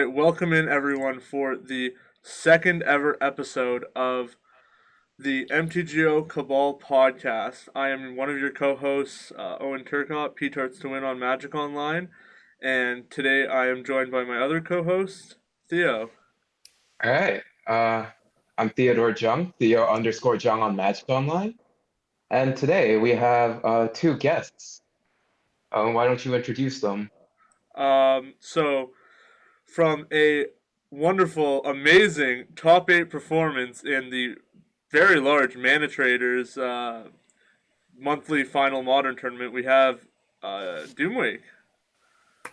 right, welcome in everyone for the second ever episode of the MTGO Cabal Podcast. I am one of your co-hosts, Owen Turcotte, P-Tarts to win on Magic Online, and today I am joined by my other co-host, Theo. All right. I'm Theodore Jung, Theo underscore Jung on Magic Online. And today we have two guests. Why don't you introduce them? So from a wonderful, amazing top 8 performance in the very large Manatraders monthly final modern tournament, we have Doomwake.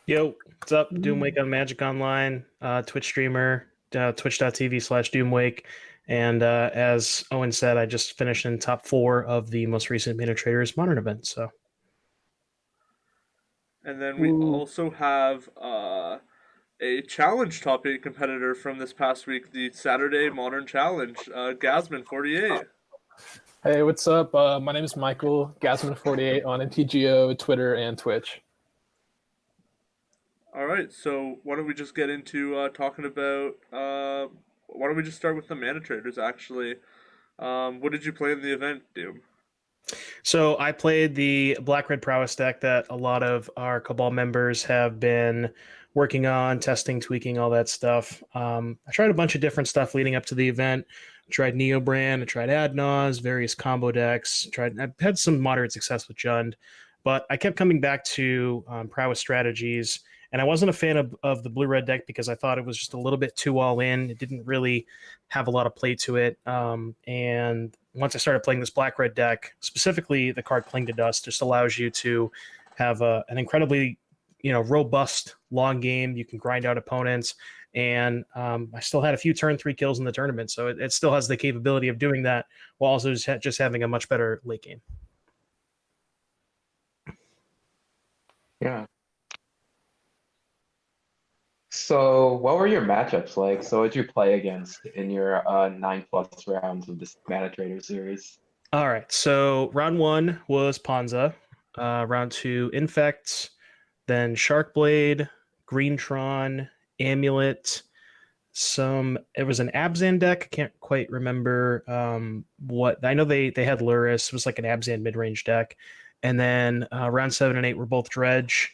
Yo, what's up? Doomwake on Magic Online, Twitch streamer, twitch.tv/Doomwake. And as Owen said, I just finished in top 4 of the most recent Manatraders modern event. So, And then we also have a challenge top 8 competitor from this past week, the Saturday Modern Challenge, Gazmon48. Hey, what's up? My name is Michael, Gazmon48 on MTGO, Twitter, and Twitch. All right, so why don't we just get into talking about... why don't we just start with the Manatraders, actually. What did you play in the event, Doom? So I played the Black-Red Prowess deck that a lot of our Cabal members have been working on, testing, tweaking, all that stuff. I tried a bunch of different stuff leading up to the event. I tried Neobrand, I tried Adnaz, various combo decks. I had some moderate success with Jund, but I kept coming back to Prowess strategies. And I wasn't a fan of the blue-red deck because I thought it was just a little bit too all-in. It didn't really have a lot of play to it. And once I started playing this black-red deck, specifically the card Cling to Dust, just allows you to have an incredibly robust long game. You can grind out opponents. And I still had a few turn 3 kills in the tournament. So it still has the capability of doing that while also just having a much better late game. Yeah. So what were your matchups like? So what did you play against in your 9+ rounds of this Manatrader series? All right. So round 1 was Ponza. Round 2, Infects. Then Sharkblade, Greentron, Amulet. It was an Abzan deck. I can't quite remember what. I know they had Lurrus. It was like an Abzan mid-range deck. And then round 7 and 8 were both Dredge.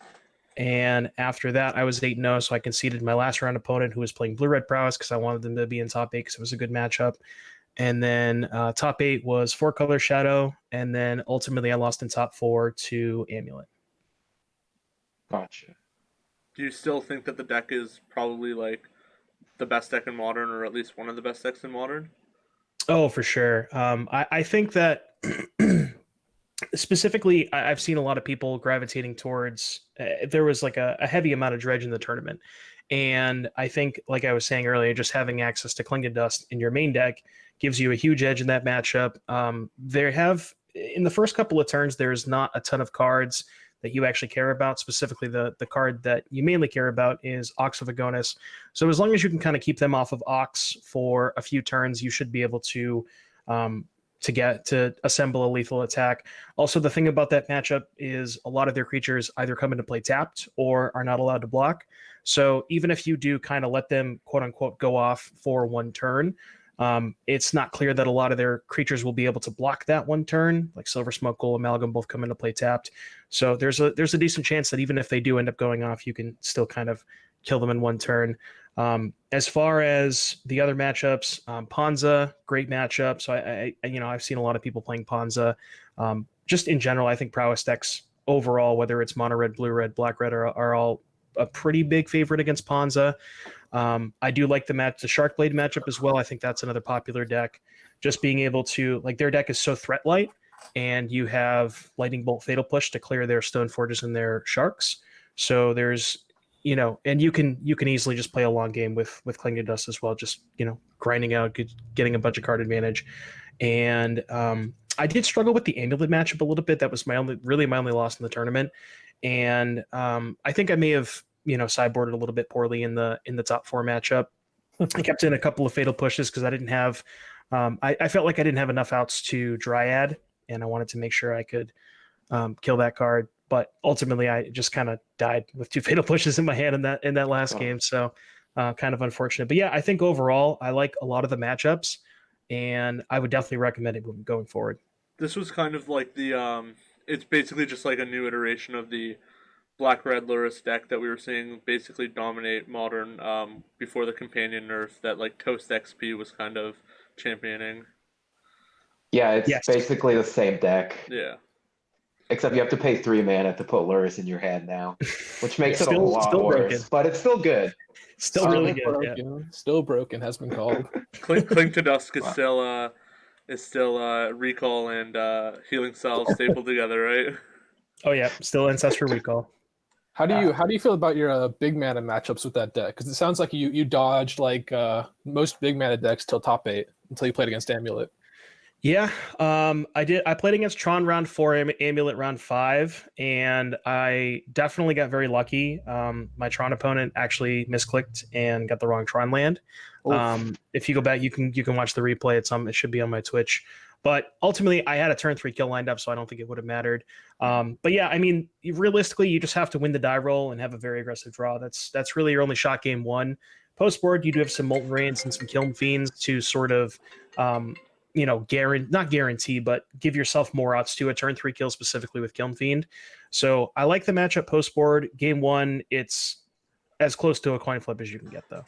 And after that, I was 8-0, so I conceded my last round opponent who was playing Blue-Red Prowess because I wanted them to be in top 8 because it was a good matchup. And then top 8 was 4-color Shadow, and then ultimately I lost in top 4 to Amulet. Gotcha. Do you still think that the deck is probably like the best deck in Modern, or at least one of the best decks in Modern? Oh, for sure. I think that specifically, I've seen a lot of people gravitating towards. There was like a heavy amount of Dredge in the tournament, and I think, like I was saying earlier, just having access to Cling to Dust in your main deck gives you a huge edge in that matchup. In the first couple of turns, there's not a ton of cards that you actually care about. Specifically, the card that you mainly care about is Ox of Agonis. So as long as you can kind of keep them off of Ox for a few turns, you should be able to assemble a lethal attack. Also, the thing about that matchup is a lot of their creatures either come into play tapped or are not allowed to block. So even if you do kind of let them, quote unquote, go off for one turn, it's not clear that a lot of their creatures will be able to block that one turn. Like Silver Smoke, Gold Amalgam both come into play tapped. So there's a decent chance that even if they do end up going off, you can still kind of kill them in one turn. As far as the other matchups, Ponza, great matchup. So I've seen a lot of people playing Ponza. Just in general, I think Prowess decks overall, whether it's mono red, blue red, black red, are all a pretty big favorite against Ponza. I do like the Sharkblade matchup as well. I think that's another popular deck. Just being able to, like, their deck is so threat light, and you have Lightning Bolt, Fatal Push to clear their Stone Forges and their Sharks. So there's, and you can easily just play a long game with Cling to Dust as well, just, grinding out, getting a bunch of card advantage. And I did struggle with the Amulet matchup a little bit. That was my only loss in the tournament. And I think I may have, sideboarded a little bit poorly in the top 4 matchup. I kept in a couple of Fatal Pushes because I didn't have, I felt like I didn't have enough outs to Dryad, and I wanted to make sure I could kill that card. But ultimately, I just kind of died with 2 Fatal Pushes in my hand in that last game. So Kind of unfortunate. But yeah, I think overall I like a lot of the matchups, and I would definitely recommend it going forward. This was kind of like the it's basically just like a new iteration of the black red Lurrus deck that we were seeing basically dominate modern before the companion nerf that like Toast XP was kind of championing. Yeah, it's Yes. basically the same deck, Yeah. except you have to pay 3 mana to put Lurrus in your hand now, which makes it a lot Still worse, broken. but it's still good. Still really good. Yeah. Broken. Still broken has been called. Cling to Dusk is Wow. still recall and healing cells stapled together, right? Oh yeah, still Ancestor Recall. How do you feel about your big mana matchups with that deck? Because it sounds like you dodged like most big mana decks till top 8 until you played against Amulet. Yeah, I did. I played against Tron round 4, Amulet round 5, and I definitely got very lucky. My Tron opponent actually misclicked and got the wrong Tron land. If you go back, you can watch the replay. It should be on my Twitch. But ultimately, I had a turn 3 kill lined up, so I don't think it would have mattered. But yeah, I mean, realistically, you just have to win the die roll and have a very aggressive draw. That's really your only shot game 1. Post board, you do have some Molten Rains and some Kiln Fiends to sort of not guarantee, but give yourself more outs to a turn 3 kill specifically with Kiln Fiend. So I like the matchup post board. Game 1, it's as close to a coin flip as you can get, though.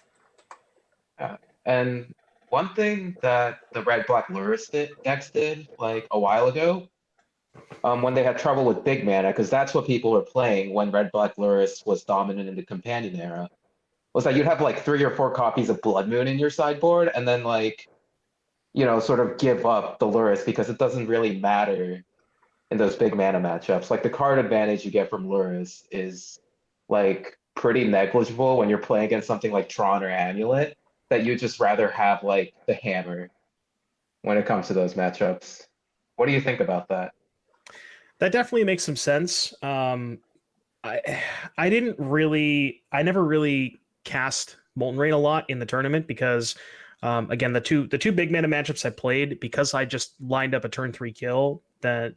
And one thing that the red-black Lurrus decks did like a while ago, when they had trouble with big mana, because that's what people were playing when red-black Lurrus was dominant in the companion era, was that you'd have like 3 or 4 copies of Blood Moon in your sideboard, and then like, sort of give up the Lurrus because it doesn't really matter in those big mana matchups. Like the card advantage you get from Lurrus is like pretty negligible when you're playing against something like Tron or Amulet, that you'd just rather have like the hammer when it comes to those matchups. What do you think about that? That definitely makes some sense. I never really cast Molten Rain a lot in the tournament because again, the two big mana matchups I played, because I just lined up a turn 3 kill, that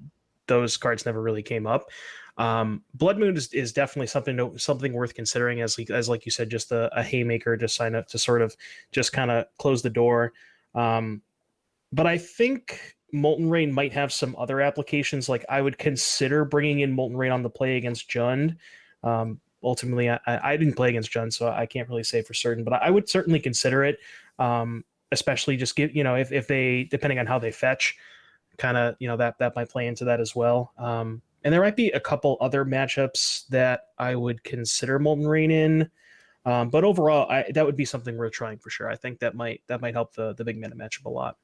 those cards never really came up. Blood Moon is definitely something worth considering as like you said, just a haymaker to sign up to sort of just kind of close the door. But I think Molten Rain might have some other applications. Like I would consider bringing in Molten Rain on the play against Jund. Ultimately, I didn't play against Jund, so I can't really say for certain, but I would certainly consider it. Especially just if they, depending on how they fetch, kind of that might play into that as well. And there might be a couple other matchups that I would consider Molten Rain in, but overall, that would be something worth trying for sure. I think that might help the big mana matchup a lot.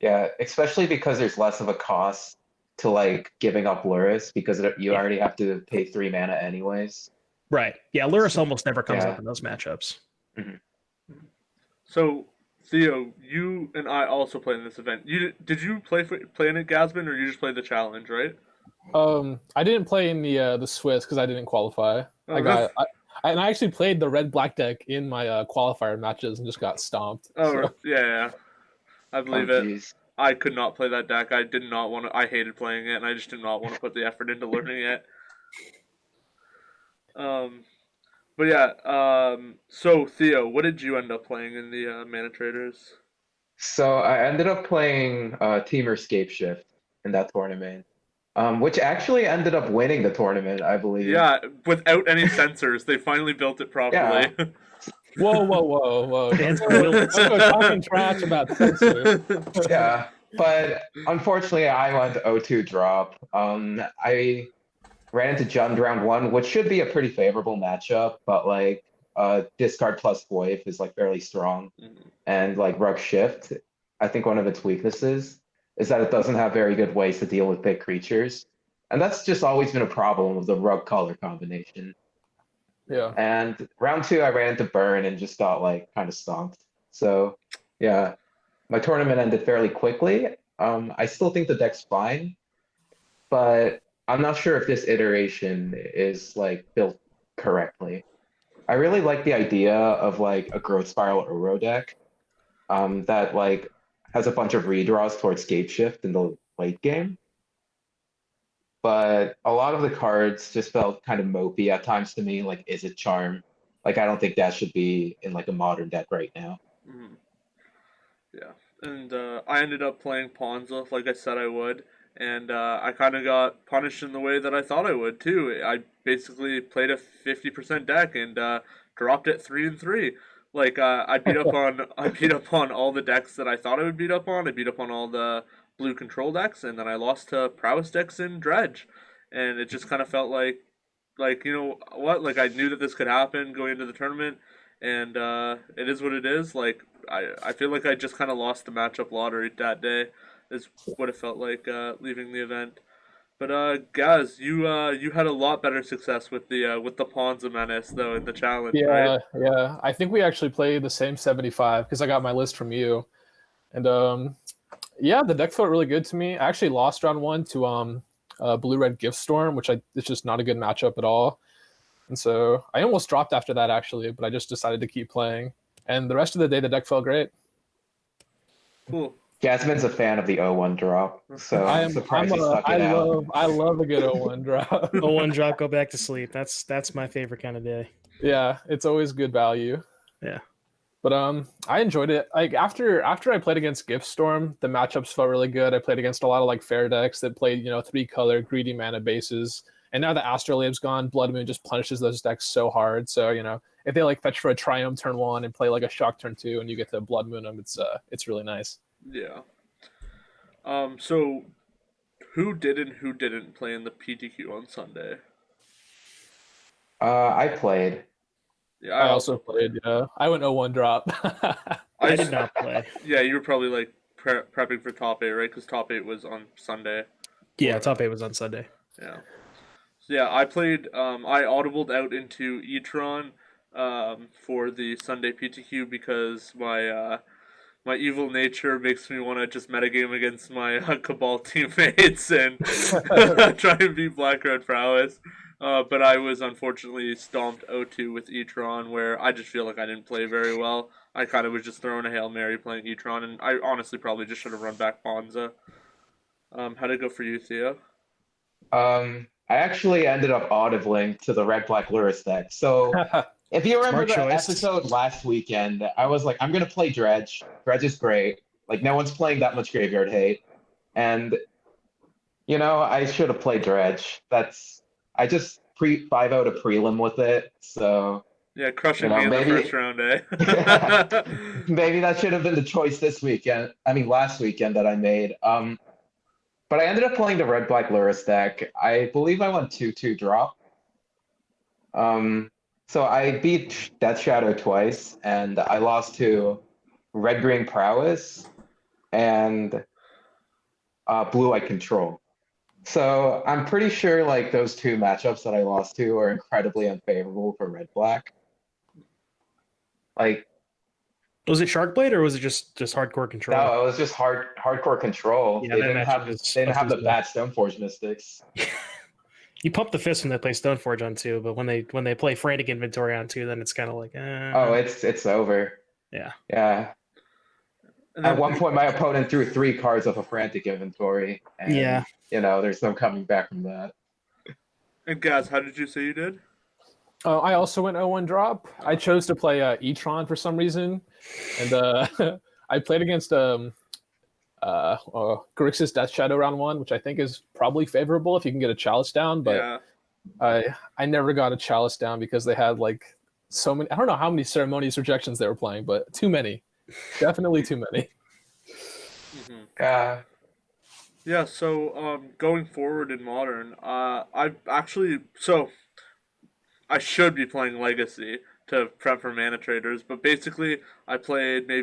Yeah, especially because there's less of a cost to like giving up Lurrus because you already have to pay 3 mana anyways. Right. Yeah, Lurrus almost never comes Yeah. up in those matchups. Mhm. So Theo, you and I also played in this event. Did you play in it, Gazmon, or you just played the challenge, right? I didn't play in the Swiss because I didn't qualify. Oh, I actually played the red black deck in my qualifier matches and just got stomped. Oh, yeah. I believe it. Geez. I could not play that deck. I did not want to. I hated playing it, and I just did not want to put the effort into learning it. But yeah. So Theo, what did you end up playing in the Manatraders? So I ended up playing Teamer Scape Shift in that tournament, which actually ended up winning the tournament, I believe. Yeah, without any sensors, they finally built it properly. Yeah. Whoa! Stands for Let's go talking trash about sensors. Yeah, but unfortunately, I went 0-2 drop. I ran into Jund round 1, which should be a pretty favorable matchup, but like discard plus Void is like fairly strong, and like Rug Shift, I think one of its weaknesses is that it doesn't have very good ways to deal with big creatures, and that's just always been a problem with the Rug color combination. Yeah. And round 2, I ran into Burn and just got like kind of stomped. So yeah, my tournament ended fairly quickly. I still think the deck's fine, but I'm not sure if this iteration is like built correctly. I really like the idea of like a Growth Spiral Uro deck that like has a bunch of redraws towards Scape Shift in the late game. But a lot of the cards just felt kind of mopey at times to me, like Is It Charm Like I don't think that should be in like a modern deck right now. Mhm. Yeah, and I ended up playing Ponza like I said I would, and I kind of got punished in the way that I thought I would too. I basically played a 50% deck and dropped it 3-3. Like I beat up on all the decks that I thought I would beat up on. I beat up on all the blue control decks, and then I lost to prowess decks in Dredge, and it just kind of felt like you know what, like I knew that this could happen going into the tournament, and it is what it is. Like I feel like I just kind of lost the matchup lottery that day. Is what it felt like leaving the event. But Gaz, you had a lot better success with the Ponza Menace though in the challenge, right? Yeah. I think we actually played the same 75 because I got my list from you, and yeah, the deck felt really good to me. I actually lost round 1 to Blue Red Gift Storm, which it's just not a good matchup at all. And so I almost dropped after that actually, but I just decided to keep playing. And the rest of the day, the deck felt great. Cool. Gazmon's a fan of the 0-1 drop, so I'm surprised he stuck it out. I love a good 0-1 drop. 0-1 drop, go back to sleep. That's my favorite kind of day. Yeah, it's always good value. Yeah. But I enjoyed it. Like after I played against Gift Storm, the matchups felt really good. I played against a lot of like fair decks that played 3-color greedy mana bases. And now that Astrolabe's gone, Blood Moon just punishes those decks so hard. So if they like fetch for a Triumph turn 1 and play like a Shock turn 2, and you get to Blood Moon them, it's really nice. Yeah. So who did and who didn't play in the PTQ on Sunday? I played. Yeah, I also played. Yeah, I went 0-1 drop. I did not play. Yeah, you were probably like prepping for top 8, right? Because top 8 was on Sunday. Yeah, top 8 was on Sunday. Yeah. So yeah, I played. I audibled out into E-Tron for the Sunday PTQ because my evil nature makes me want to just metagame against my Cabal teammates and try and beat Black Red Prowess. But I was unfortunately stomped 0-2 with E-Tron, where I just feel like I didn't play very well. I kind of was just throwing a Hail Mary playing E-Tron, and I honestly probably just should have run back Ponza. How'd it go for you, Theo? I actually ended up audibling to the Red-Black Lurrus deck. So if you remember the episode last weekend, I was like, I'm going to play Dredge. Dredge is great. Like, no one's playing that much Graveyard Hate. And, I should have played Dredge. I just 5-0'd a prelim with it, so... Yeah, crushing me in the first round, eh? Maybe that should have been the choice last weekend that I made. But I ended up playing the Red-Black Lurrus deck. I believe I went 2-2 drop. So I beat Death Shadow twice, and I lost to Red-Green Prowess and Blue-Eye Control. So I'm pretty sure like those two matchups that I lost to are incredibly unfavorable for Red-Black. Like, was it Sharkblade or was it just hardcore control? No, it was just hardcore control. Yeah, they didn't have the bad Stoneforge Mystics. You pump the fist when they play Stoneforge on 2, but when they play Frantic Inventory on 2, then it's kind of like, Oh, it's over. Yeah. Yeah. At one point, my opponent threw 3 cards of a Frantic Inventory. And, yeah. There's no coming back from that. And Gaz, how did you say you did? I also went 0-1 drop. I chose to play E-Tron for some reason. And I played against Grixis Death Shadow round 1, which I think is probably favorable if you can get a Chalice down. But yeah. I never got a Chalice down because they had like so many. I don't know how many Ceremonious Rejections they were playing, but too many. Definitely too many. Mm-hmm. Yeah, so going forward in Modern, I should be playing Legacy to prep for Manatraders, but basically I played a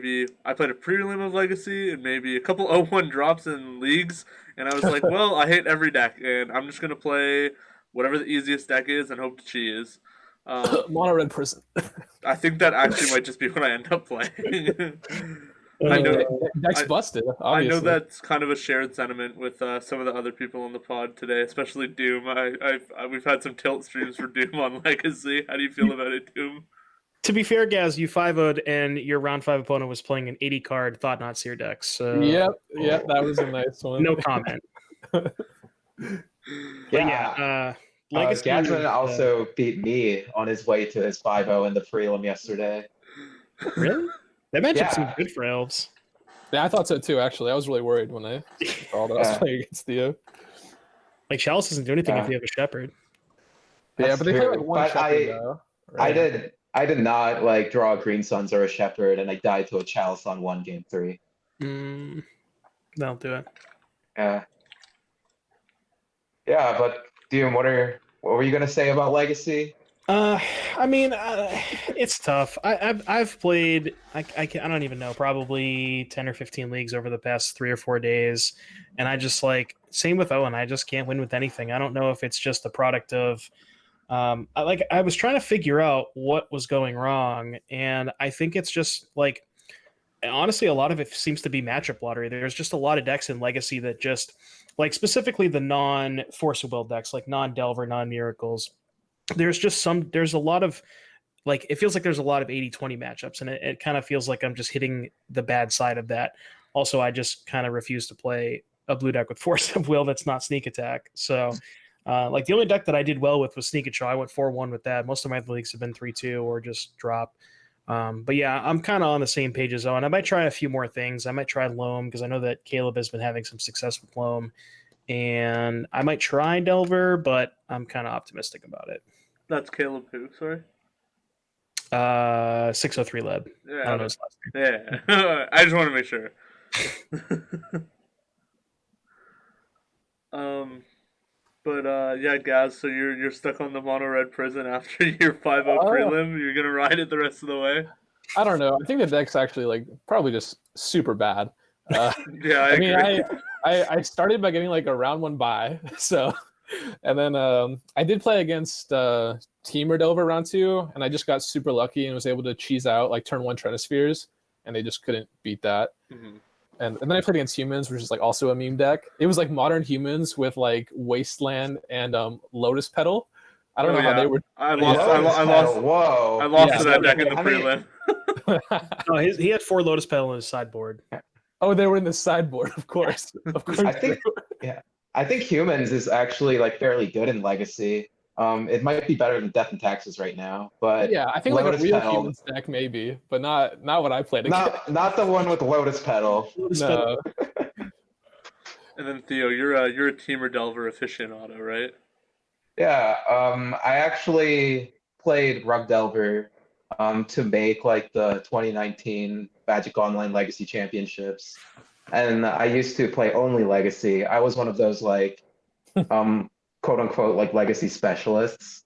prelim of Legacy and maybe a couple 0-1 drops in leagues, and I was like, well, I hate every deck, and I'm just going to play whatever the easiest deck is and hope to cheese. Mono Red Prison. I think that actually might just be what I end up playing. Deck's busted, obviously. I know that's kind of a shared sentiment with some of the other people on the pod today, especially Doom. We've had some tilt streams for Doom on Legacy. How do you feel about it, Doom? To be fair, Gaz, you 5-0'd and your round 5 opponent was playing an 80-card Thought Not Seer deck. So Yep, that was a nice one. No comment. Yeah. Legacy. Gazmon also beat me on his way to his 5-0 in the prelim yesterday. Really? That matchup Yeah. seemed good for elves. Yeah, I thought so too. Actually, I was really worried when I saw that I was Yeah. playing against Theo. Like Chalice doesn't do anything if Yeah. you have a shepherd. Yeah, That's but they play like true. one But shepherd though. Right? I did not like draw a Green Suns or a Shepherd, and I died to a Chalice on 1 game 3. That'll do it. Yeah. Yeah, but Doom, what were you gonna say about Legacy? I mean, it's tough. I've played. I don't even know, probably 10 or 15 leagues over the past 3 or 4 days, and I just like same with Owen. I just can't win with anything. I don't know if it's just the product of. I was trying to figure out what was going wrong, and I think it's just like honestly, a lot of it seems to be matchup lottery. There's just a lot of decks in Legacy that just like specifically the non-Force of Will decks, like non-Delver, non-Miracles. There's a lot of like it feels like there's a lot of 80-20 matchups, and it kind of feels like I'm just hitting the bad side of that. Also, I just kind of refuse to play a blue deck with Force of Will that's not Sneak Attack. So like the only deck that I did well with was Sneak Attack. I went 4-1 with that. Most of my leagues have been 3-2 or just drop. But yeah, I'm kind of on the same page as Owen. I might try a few more things. I might try Loam because I know that Caleb has been having some success with Loam, and I might try Delver, but I'm kind of optimistic about it. That's Caleb who, sorry? 603 Leb. Yeah, I don't know his last name. Yeah, I just want to make sure. Yeah, Gaz. So you're stuck on the mono red prison after your 5-0 prelim. You're gonna ride it the rest of the way. I don't know. I think the deck's actually like probably just super bad. Yeah, I mean, agree. I started by getting like a round 1 bye, so and then I did play against Team Delver round 2, and I just got super lucky and was able to cheese out like turn 1 Trinispheres, and they just couldn't beat that. Mm-hmm. And then I played against Humans, which is like also a meme deck. It was like modern Humans with like Wasteland and Lotus Petal. I don't know how they were. I lost Whoa. to that deck in the prelim. No, he had 4 Lotus Petal in his sideboard. Oh, they were in the sideboard, of course. Of course. I think Humans is actually like fairly good in Legacy. It might be better than Death and Taxes right now, but yeah, I think Lotus like a real Petal, Humans deck maybe, but not what I played against. not the one with Lotus Petal. No. And then Theo, you're a Teamer Delver aficionado, right? Yeah, I actually played Rug Delver to make like the 2019 Magic Online Legacy Championships. And I used to play only Legacy. I was one of those like quote unquote like Legacy specialists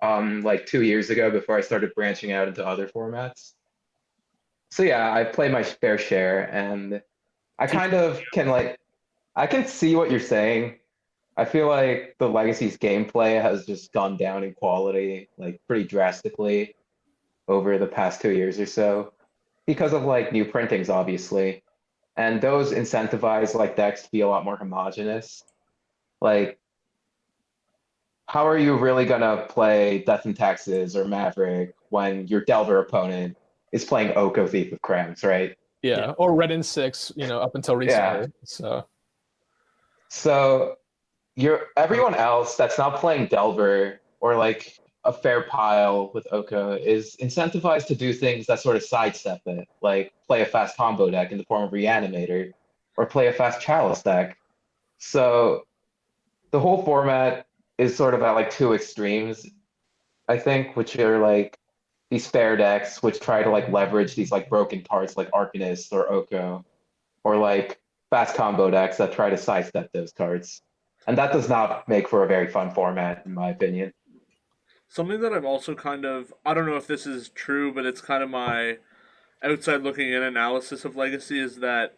like 2 years ago before I started branching out into other formats. So yeah, I play my fair share, and I kind of can like I can see what you're saying. I feel like the Legacy's gameplay has just gone down in quality like pretty drastically over the past 2 years or so because of like new printings, obviously. And those incentivize like decks to be a lot more homogenous. Like, how are you really gonna play Death and Taxes or Maverick when your Delver opponent is playing Oko Thief of Crowns, right? Yeah, or Red and 6, up until recently. So everyone else that's not playing Delver or like a fair pile with Oko is incentivized to do things that sort of sidestep it, like play a fast combo deck in the form of Reanimator or play a fast Chalice deck. So the whole format is sort of at like 2 extremes, I think, which are like these fair decks which try to like leverage these like broken cards like Arcanist or Oko, or like fast combo decks that try to sidestep those cards. And that does not make for a very fun format, in my opinion. Something that I'm also I don't know if this is true, but it's kind of my outside looking in analysis of Legacy is that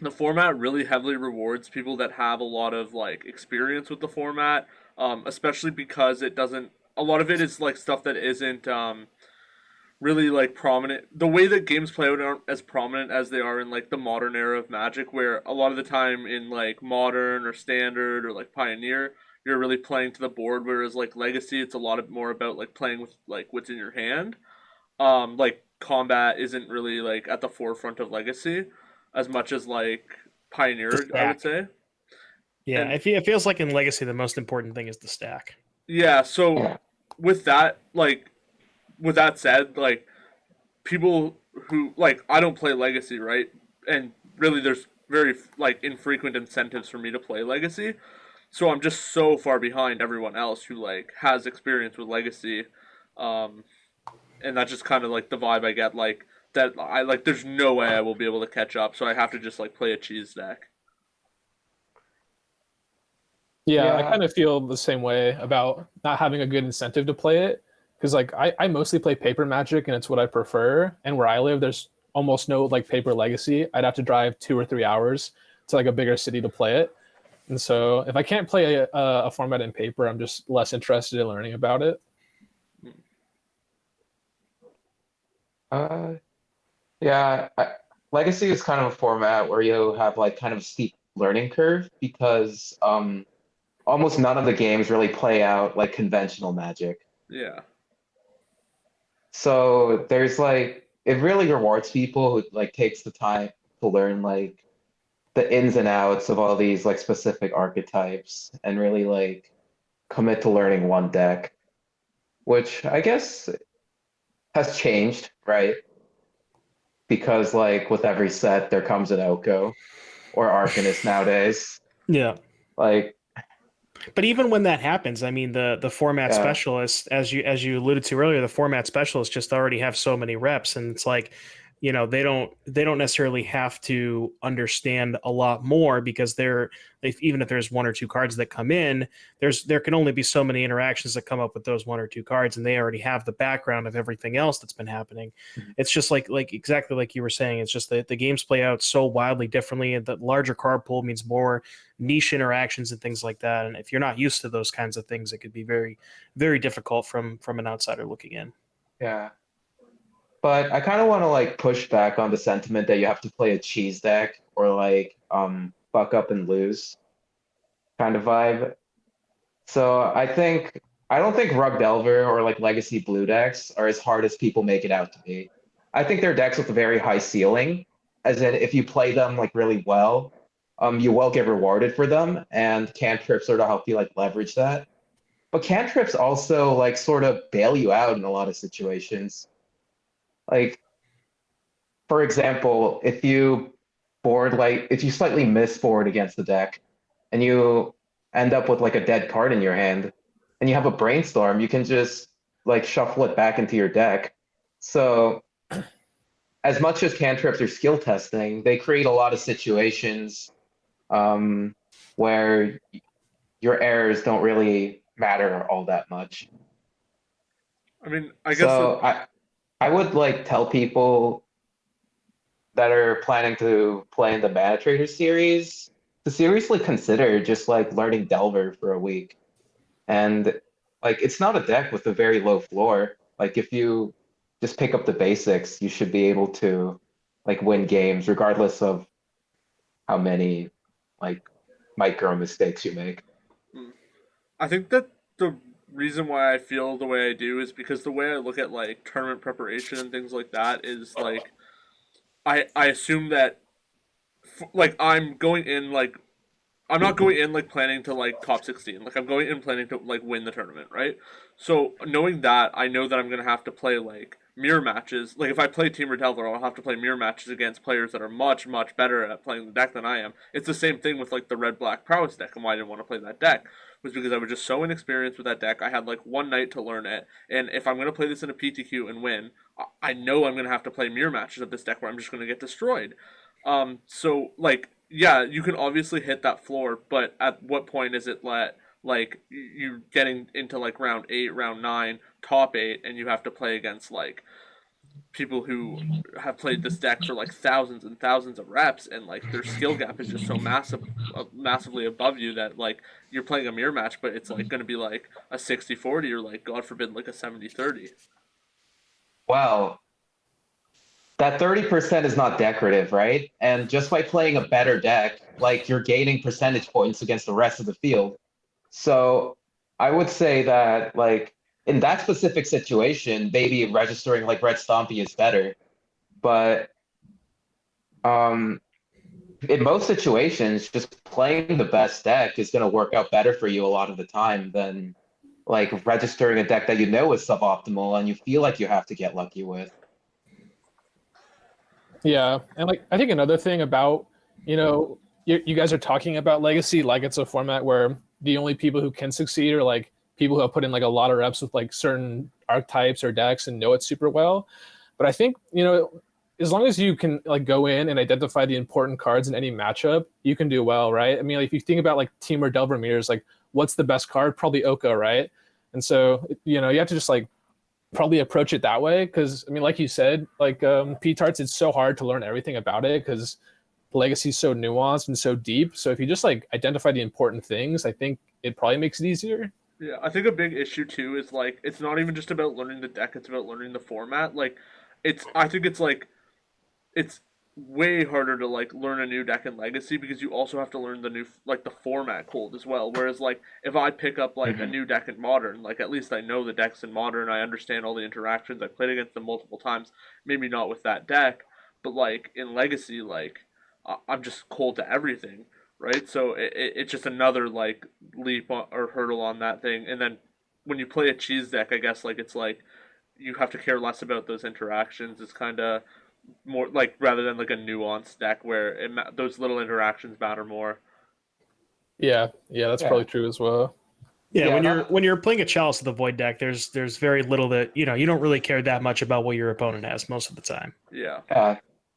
the format really heavily rewards people that have a lot of like experience with the format, especially because it doesn't. A lot of it is like stuff that isn't really like prominent. The way that games play out aren't as prominent as they are in like the modern era of Magic, where a lot of the time in like modern or standard or like Pioneer, you're really playing to the board, whereas like Legacy, it's a lot more about like playing with like what's in your hand. Like combat isn't really like at the forefront of Legacy as much as like Pioneer, I would say. Yeah, And it feels like in Legacy the most important thing is the stack. yeah, so Yeah. with that, like, with that said, like, people who, like, I don't play Legacy, right? And really, there's very, like, infrequent incentives for me to play Legacy. So I'm just so far behind everyone else who, like, has experience with Legacy. Um, and that's just kind of, like, the vibe I get, like, that I, like, there's no way I will be able to catch up, so I have to just, like, play a cheese deck. Yeah, I Yeah. kind of feel the same way about not having a good incentive to play it. Because like I mostly play paper magic and it's what I prefer. And where I live, there's almost no like paper legacy. I'd have to drive 2 or 3 hours to like a bigger city to play it. And so if I can't play a format in paper, I'm just less interested in learning about it. Uh, yeah. Legacy is kind of a format where you have like kind of a steep learning curve because almost none of the games really play out like conventional Magic. Yeah. So there's like it really rewards people who like takes the time to learn like the ins and outs of all these like specific archetypes and really like commit to learning one deck, which I guess has changed, right? Because like with every set there comes an Oko or Arcanist nowadays. Yeah. Like But even when that happens, I mean the format yeah, specialists, as you alluded to earlier, the format specialists just already have so many reps, and it's like, they don't necessarily have to understand a lot more because even if there's one or two cards that come in, there can only be so many interactions that come up with those one or two cards, and they already have the background of everything else that's been happening. It's just like exactly like you were saying. It's just that the games play out so wildly differently, and the larger card pool means more niche interactions and things like that. And if you're not used to those kinds of things, it could be very, very difficult from an outsider looking in. yeah. But I kind of want to like push back on the sentiment that you have to play a cheese deck or like fuck up and lose kind of vibe. So I don't think Rug Delver or like Legacy Blue decks are as hard as people make it out to be. I think they're decks with a very high ceiling, as in if you play them like really well, you will get rewarded for them, and cantrips sort of help you like leverage that. But cantrips also like sort of bail you out in a lot of situations. Like for example, if you slightly miss board against the deck and you end up with like a dead card in your hand and you have a brainstorm, you can just like shuffle it back into your deck. So as much as cantrips are skill testing, they create a lot of situations um, where your errors don't really matter all that much. I mean, I guess So I would like tell people that are planning to play in the Manatraders series to seriously consider just like learning Delver for a week. And like it's not a deck with a very low floor. Like if you just pick up the basics, you should be able to like win games regardless of how many like micro mistakes you make. I think that the reason why I feel the way I do is because the way I look at, like, tournament preparation and things like that is, like, I assume that, like, I'm not going in, like, planning to, like, top 16. Like, I'm going in planning to, like, win the tournament, right? So, knowing that, I know that I'm going to have to play, like, mirror matches. Like, if I play Team Redelver, I'll have to play mirror matches against players that are much, much better at playing the deck than I am. It's the same thing with, like, the red-black prowess deck, and why I didn't want to play that deck was because I was just so inexperienced with that deck. I had, like, one night to learn it, and if I'm going to play this in a PTQ and win, I know I'm going to have to play mirror matches of this deck where I'm just going to get destroyed. So like, yeah, you can obviously hit that floor, but at what point is it like you getting into like round 8, round 9, top 8, and you have to play against like people who have played this deck for like thousands and thousands of reps, and like their skill gap is just so massively above you that like you're playing a mirror match, but it's like going to be like a 60-40 or like God forbid like a 70-30. Well, that 30% is not decorative, right? And just by playing a better deck, like you're gaining percentage points against the rest of the field. So I would say that like in that specific situation, maybe registering like Red Stompy is better. But um in most situations, just playing the best deck is going to work out better for you a lot of the time than like registering a deck that you know is suboptimal and you feel like you have to get lucky with. Yeah, and like I think another thing about you guys are talking about Legacy like it's a format where the only people who can succeed are like people who have put in like a lot of reps with like certain archetypes or decks and know it super well. But I think as long as you can like go in and identify the important cards in any matchup, you can do well, right? I mean, like, if you think about like Temur Delver Mirrors, like what's the best card? Probably Oko, right? And so you have to just like probably approach it that way, because I mean, like you said, like P-Tarts, it's so hard to learn everything about it because Legacy is so nuanced and so deep. So if you just like identify the important things, I think it probably makes it easier. Yeah, I think a big issue too is like it's not even just about learning the deck; it's about learning the format. Like, I think it's way harder to like learn a new deck in Legacy because you also have to learn the new like the format cold as well. Whereas like if I pick up like a new deck in Modern, like at least I know the decks in Modern, I understand all the interactions. I played against them multiple times, maybe not with that deck, but like in Legacy, like I'm just cold to everything, right? So it's just another like leap or hurdle on that thing. And then when you play a cheese deck, I guess like it's like you have to care less about those interactions. It's kind of more like rather than like a nuanced deck where those little interactions matter more. Yeah, that's probably true as well. Yeah, when you're playing a Chalice of the Void deck, there's very little that you don't really care that much about what your opponent has most of the time. Yeah.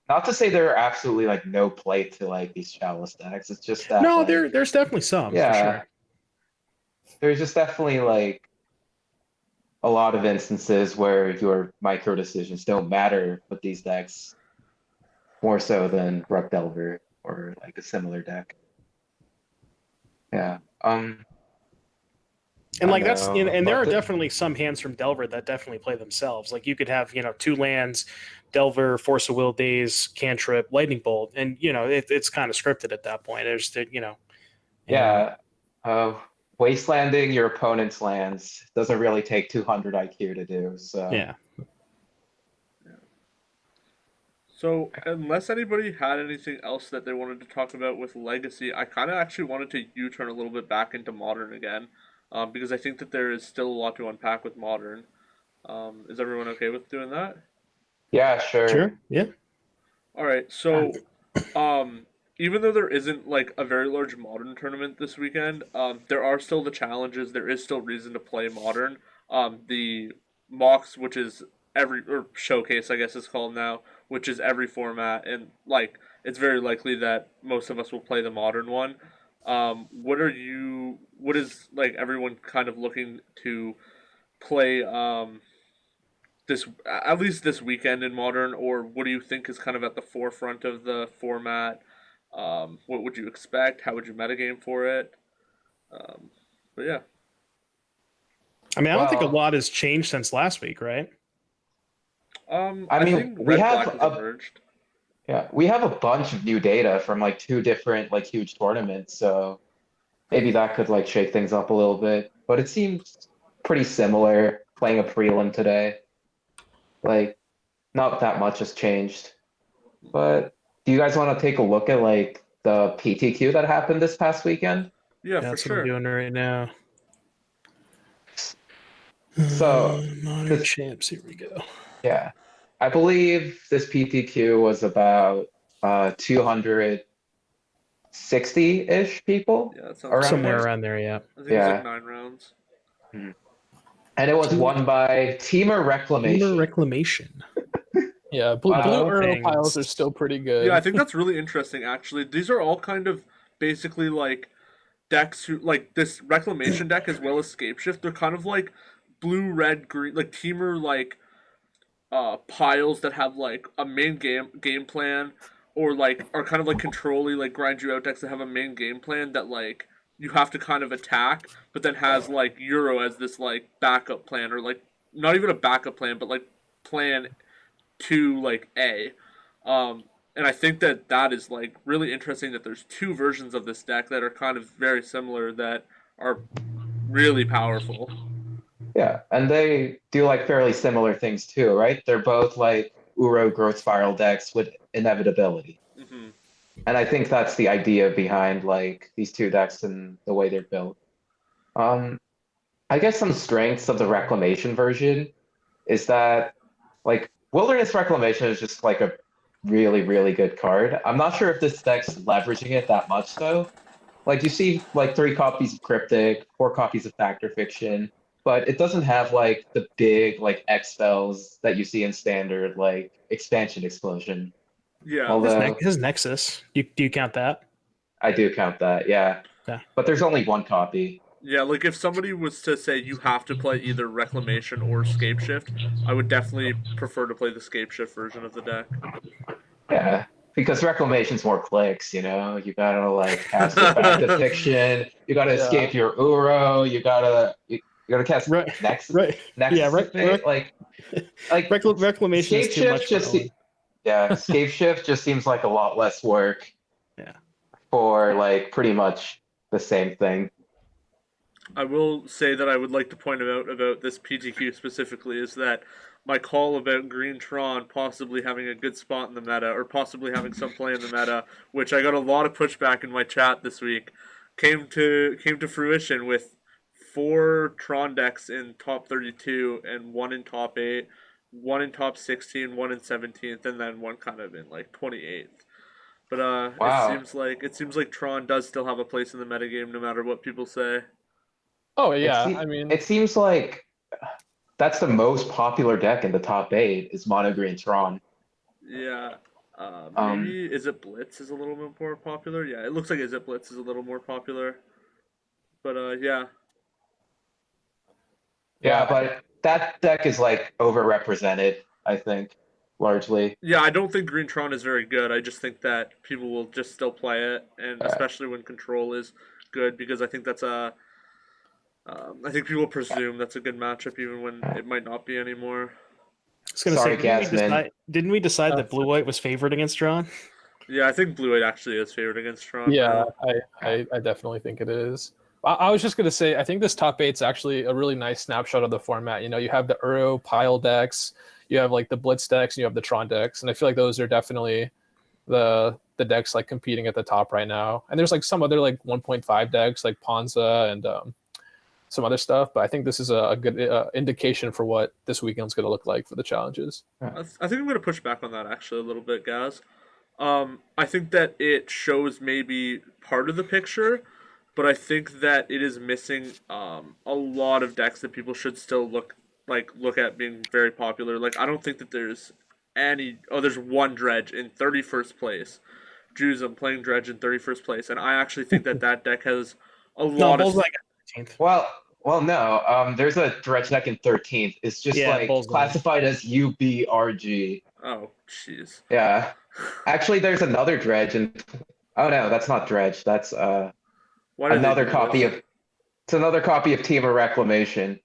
Not to say there are absolutely like no play to like these Chalice decks. It's just that no, like, there's definitely some. For sure. There's just definitely like a lot of instances where your micro decisions don't matter with these decks more so than Ruck Delver or like a similar deck. Yeah. And like that's and there are definitely some hands from Delver that definitely play themselves. Like you could have 2 lands, Delver, Force of Will, Daze, Cantrip, Lightning Bolt, and it's kind of scripted at that point. There's Yeah. Wastelanding your opponent's lands doesn't really take 200 IQ to do. So yeah. So unless anybody had anything else that they wanted to talk about with Legacy, I kind of actually wanted to U-turn a little bit back into Modern again, because I think that there is still a lot to unpack with Modern. Is everyone okay with doing that? Yeah, sure. Yeah. All right. So, even though there isn't like a very large Modern tournament this weekend, there are still the challenges. There is still reason to play Modern. The mocks, which is or showcase, I guess it's called now, which is every format, and like it's very likely that most of us will play the Modern one. What is like everyone kind of looking to play this at least this weekend in Modern, or what do you think is kind of at the forefront of the format? What would you expect? How would you metagame for it? But yeah. I mean, I don't think a lot has changed since last week, right? I mean, we have we have a bunch of new data from like 2 different like huge tournaments, so maybe that could like shake things up a little bit. But it seems pretty similar playing a prelim today. Like, not that much has changed. But do you guys want to take a look at like the PTQ that happened this past weekend? Yeah, for That's sure. what I'm doing right now. So Modern Champs, here we go. Yeah, I believe this PTQ was about 260-ish people. Yeah, that sounds somewhere around there. Yeah, I think it was like 9 rounds. And it was won by Temur Reclamation. Yeah, blue Earl piles are still pretty good. Yeah, I think that's really interesting. Actually, these are all kind of basically like decks who like this Reclamation deck as well as Scapeshift. They're kind of like blue, red, green, like Temur like piles that have like a main game plan, or like are kind of like control-y, like grind you out decks that have a main game plan that like you have to kind of attack, but then has like Euro as this like backup plan, or like not even a backup plan, but like plan to like A. And I think that is like really interesting that there's 2 versions of this deck that are kind of very similar that are really powerful. Yeah, and they do like fairly similar things too, right? They're both like Uro growth spiral decks with inevitability. And I think that's the idea behind like these two decks and the way they're built. Um, I guess some strengths of the Reclamation version is that like Wilderness Reclamation is just like a really, really good card. I'm not sure if this deck's leveraging it that much though. Like you see like 3 copies of Cryptic, 4 copies of Factor Fiction, but it doesn't have like the big like X spells that you see in standard like Expansion Explosion. Yeah. Although His Nexus. Do you count that? I do count that, yeah. Yeah. But there's only 1 copy. Yeah, like if somebody was to say you have to play either Reclamation or Scapeshift, I would definitely prefer to play the Scapeshift version of the deck. Yeah. Because Reclamation's more clicks, you know? You gotta like cast it back to fiction, you gotta Yeah. escape your Uro, you gotta cast Right. Nexus. Right. Nexus Yeah, like Reclamation is too Scapeshift much. just Scapeshift just seems like a lot less work. Yeah. For like pretty much the same thing. I will say that I would like to point out about this PTQ specifically is that my call about Green Tron possibly having a good spot in the meta, or possibly having some play in the meta, which I got a lot of pushback in my chat this week, came to fruition with 4 Tron decks in top 32 and 1 in top 8, 1 in top 16, 1 in 17th, and then 1 kind of in like 28th. But Wow. it seems like Tron does still have a place in the metagame no matter what people say. Oh yeah, It, I mean, it seems like that's the most popular deck in the top 8 is Mono Green Tron. Yeah. Maybe Is It Blitz is a little bit more popular. Yeah, it looks like Is It Blitz is a little more popular. But yeah. Yeah, but that deck is like overrepresented, I think, largely. Yeah, I don't think Green Tron is very good. I just think that people will just still play it, and especially when control is good, because I think that's I think people presume that's a good matchup even when it might not be anymore. I was gonna Sorry, say, didn't we decide that Blue White was favored against Tron? Yeah, I think Blue White actually is favored against Tron. yeah, I definitely think it is. I was just gonna say, I think this top 8's actually a really nice snapshot of the format. You know, you have the Uro pile decks, you have like the Blitz decks, and you have the Tron decks, and I feel like those are definitely the decks like competing at the top right now. And there's like some other like 1.5 decks like Ponza and some other stuff, but I think this is a good indication for what this weekend's going to look like for the challenges. I think I'm going to push back on that actually a little bit, Gaz. I think that it shows maybe part of the picture, but I think that it is missing a lot of decks that people should still look at being very popular. Like, I don't think that there's there's one Dredge in 31st place. I'm playing Dredge in 31st place, and I actually think that deck has a lot of... Bullseye got 13th. Well, no. There's a Dredge deck in 13th. It's just like Bullseye. classified as UBRG. Oh, jeez. Yeah. Actually, there's another Dredge in. Oh no, that's not Dredge. That's another copy of. It's another copy of Team of Reclamation.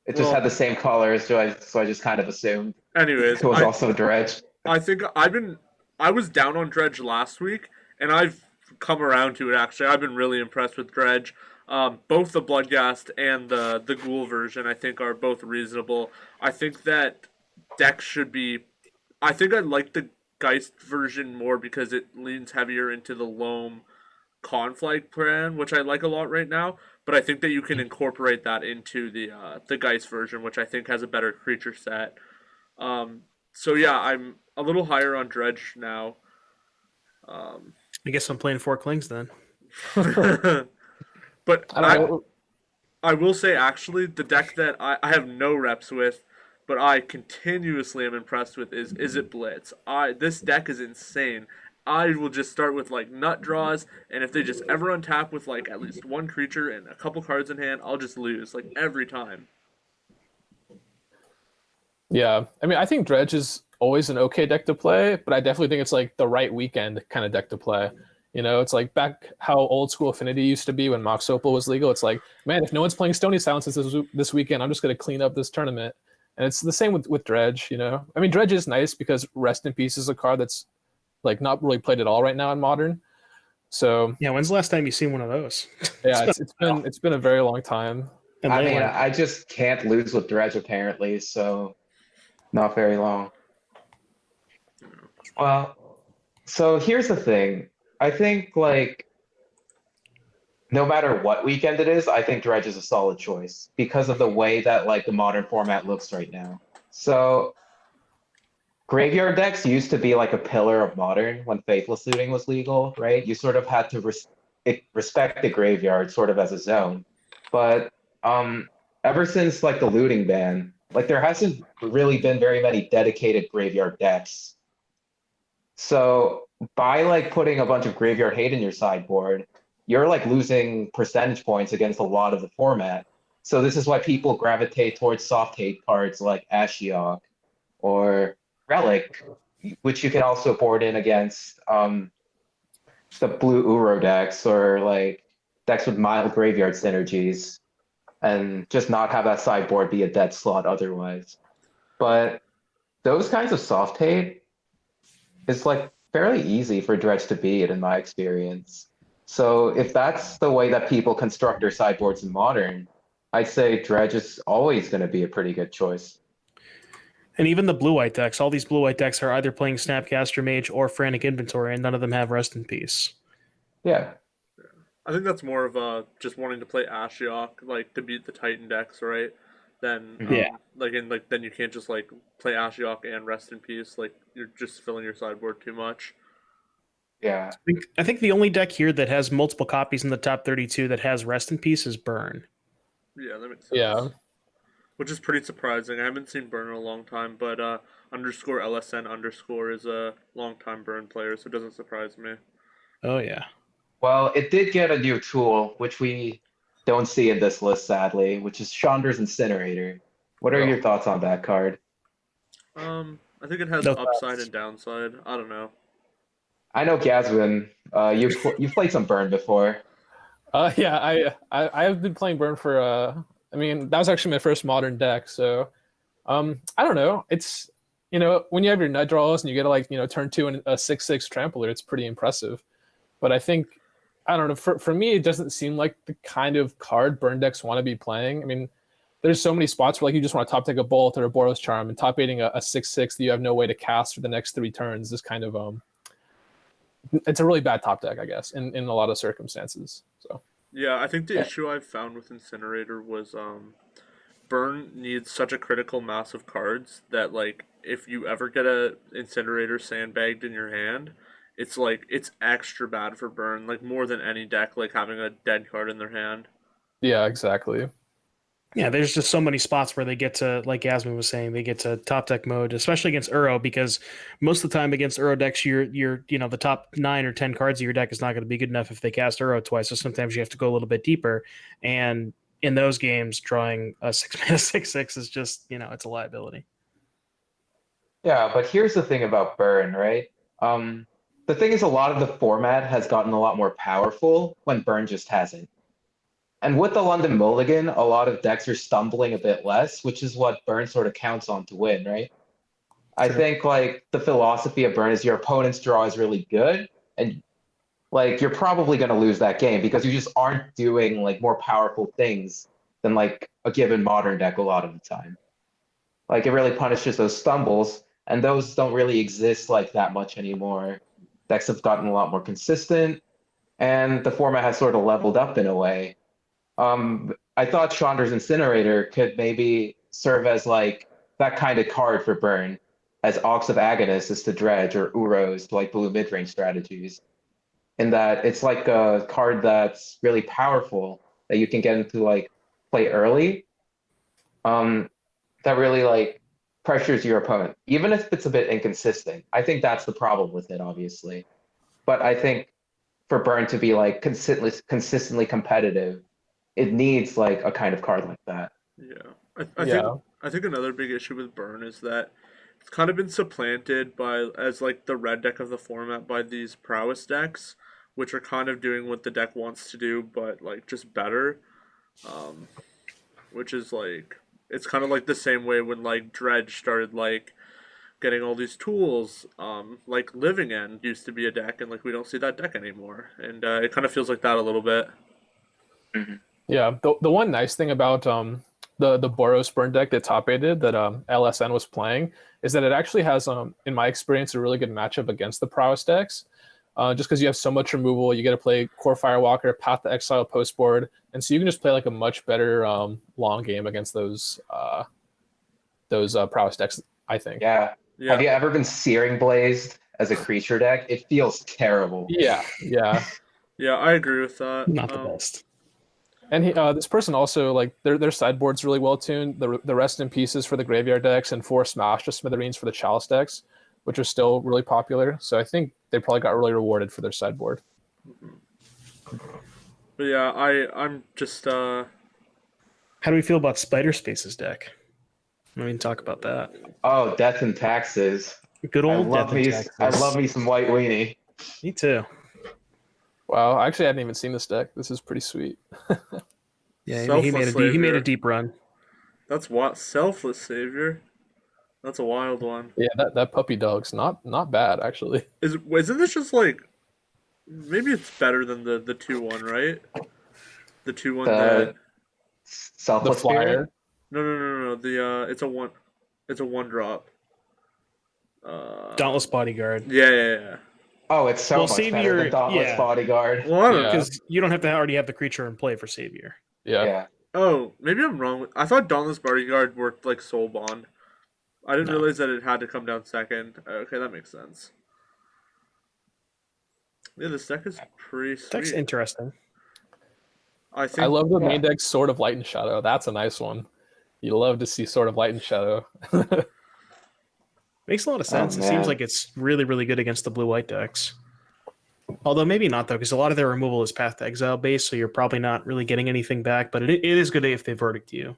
It just had the same colors, so I just kind of assumed. Anyways, it was also Dredge. I think I was down on Dredge last week, and I've come around to it. Actually, I've been really impressed with Dredge. Both the Bloodghast and the Ghoul version, I think, are both reasonable. I think that decks should be... I think I like the Geist version more because it leans heavier into the Loam Conflict plan, which I like a lot right now. But I think that you can incorporate that into the Geist version, which I think has a better creature set. So yeah, I'm a little higher on Dredge now. I guess I'm playing 4 Klings then. But I will say, actually, the deck that I have no reps with, but I continuously am impressed with is It Blitz. This deck is insane. I will just start with like nut draws, and if they just ever untap with like at least one creature and a couple cards in hand, I'll just lose like every time. Yeah, I mean, I think Dredge is always an okay deck to play, but I definitely think it's like the right weekend kind of deck to play. You know, it's like back how old school Affinity used to be when Mox Opal was legal. It's like, man, if no one's playing Stony Silences this weekend, I'm just going to clean up this tournament. And it's the same with Dredge, you know? I mean, Dredge is nice because Rest in Peace is a card that's like not really played at all right now in Modern. So yeah, when's the last time you seen one of those? Yeah, it's been a very long time. I mean, I just can't lose with Dredge apparently, so not very long. Well, so here's the thing. I think like no matter what weekend it is, I think Dredge is a solid choice because of the way that like the modern format looks right now. So graveyard decks used to be like a pillar of modern when faithless looting was legal, right? You sort of had to respect the graveyard sort of as a zone. But ever since like the looting ban, like there hasn't really been very many dedicated graveyard decks. So by like putting a bunch of graveyard hate in your sideboard, you're like losing percentage points against a lot of the format. So this is why people gravitate towards soft hate cards like Ashiok or Relic, which you can also board in against the blue Uro decks or like decks with mild graveyard synergies and just not have that sideboard be a dead slot otherwise. But those kinds of soft hate is like fairly easy for Dredge to beat in my experience. So if that's the way that people construct their sideboards in Modern, I'd say Dredge is always going to be a pretty good choice. And even the blue-white decks, all these blue-white decks are either playing Snapcaster Mage or Frantic Inventory, and none of them have Rest in Peace. Yeah. I think that's more of just wanting to play Ashiok, like to beat the Titan decks, right? Then then you can't just like play Ashiok and Rest in Peace. Like you're just filling your sideboard too much. Yeah. I think the only deck here that has multiple copies in the top 32 that has Rest in Peace is Burn. Yeah, that makes sense. Yeah. Which is pretty surprising. I haven't seen Burn in a long time, but underscore LSN underscore is a long-time Burn player, so it doesn't surprise me. Oh, yeah. Well, it did get a new tool, which we don't see in this list, sadly, which is Chandra's Incinerator. What are your thoughts on that card? I think it has No upside thoughts. and downside. I don't know. I know Gazmon, you've played some Burn before. Yeah, I have been playing Burn for I mean, that was actually my first Modern deck, so I don't know. It's when you have your nut draws and you get to like turn 2 and a 6/6 trampler, it's pretty impressive. But I think I don't know, for me it doesn't seem like the kind of card Burn decks want to be playing. I mean, there's so many spots where like you just want to top deck a Bolt or a Boros Charm, and top aiding a 6/6 that you have no way to cast for the next 3 turns is kind of it's a really bad top deck, I guess, in a lot of circumstances. So Yeah, I think the issue I've found with Incinerator was Burn needs such a critical mass of cards that like if you ever get a Incinerator sandbagged in your hand, it's like it's extra bad for Burn, like more than any deck like having a dead card in their hand. yeah, exactly. Yeah, there's just so many spots where they get to, like Gazmon was saying, they get to top deck mode, especially against Uro, because most of the time against Uro decks, you're the top 9 or 10 cards of your deck is not going to be good enough if they cast Uro twice. So sometimes you have to go a little bit deeper. And in those games, drawing a 6-mana 6/6 is just, it's a liability. Yeah, but here's the thing about Burn, right? The thing is a lot of the format has gotten a lot more powerful when Burn just hasn't. And with the London Mulligan, a lot of decks are stumbling a bit less, which is what Burn sort of counts on to win, right? I think like the philosophy of Burn is your opponent's draw is really good, and like you're probably going to lose that game because you just aren't doing like more powerful things than like a given Modern deck a lot of the time. Like it really punishes those stumbles, and those don't really exist like that much anymore. Decks have gotten a lot more consistent, and the format has sort of leveled up in a way. I thought Chandra's Incinerator could maybe serve as like that kind of card for Burn, as Ox of Agonist is to Dredge or Uros to like blue mid-range strategies. In that it's like a card that's really powerful that you can get into like play early. That really like pressures your opponent, even if it's a bit inconsistent. I think that's the problem with it, obviously. But I think for Burn to be like consistently competitive, it needs like a kind of card like that. Yeah, I think another big issue with Burn is that it's kind of been supplanted by as like the red deck of the format by these prowess decks, which are kind of doing what the deck wants to do, but like just better. Which is like it's kind of like the same way when like Dredge started like getting all these tools. Like Living End used to be a deck, and like we don't see that deck anymore, and it kind of feels like that a little bit. Mm-hmm. Yeah, the one nice thing about the Boros Burn deck that top aided that LSN was playing is that it actually has in my experience a really good matchup against the prowess decks. just because you have so much removal. You get to play Core Firewalker, Path to Exile, post board, and so you can just play like a much better long game against those prowess decks, I think. Yeah. Have you ever been Searing Blazed as a creature deck? It feels terrible. Yeah. Yeah, I agree with that. Not the best. And this person also, like, their sideboard's really well tuned. The Rest in Pieces for the graveyard decks and 4 Smash to Smithereens for the Chalice decks, which are still really popular. So I think they probably got really rewarded for their sideboard. But yeah, I'm just How do we feel about Spider Space's deck? We can talk about that. Oh, Death and Taxes. Good old I love me some White Weenie. Me too. Wow, actually, I hadn't even seen this deck. This is pretty sweet. Yeah, he made a deep run. That's what Selfless Savior. That's a wild one. Yeah, that puppy dog's not bad, actually. Isn't this just like, maybe it's better than the 2-1, right? The 2-1 that Selfless The flyer. no. The it's a 1-drop. Dauntless Bodyguard. Yeah. Oh, it's so much better than Dauntless Bodyguard. Well, I don't know. Because you don't have to already have the creature in play for Savior. Yeah. Oh, maybe I'm wrong. I thought Dauntless Bodyguard worked like Soul Bond. I didn't realize that it had to come down second. Okay, that makes sense. Yeah, this deck is pretty sweet. Deck's interesting. I love the main deck Sword of Light and Shadow. That's a nice one. You love to see Sword of Light and Shadow. Makes a lot of sense. It seems like it's really, really good against the blue-white decks. Although maybe not, though, because a lot of their removal is Path to Exile based, so you're probably not really getting anything back, but it is good if they verdict you.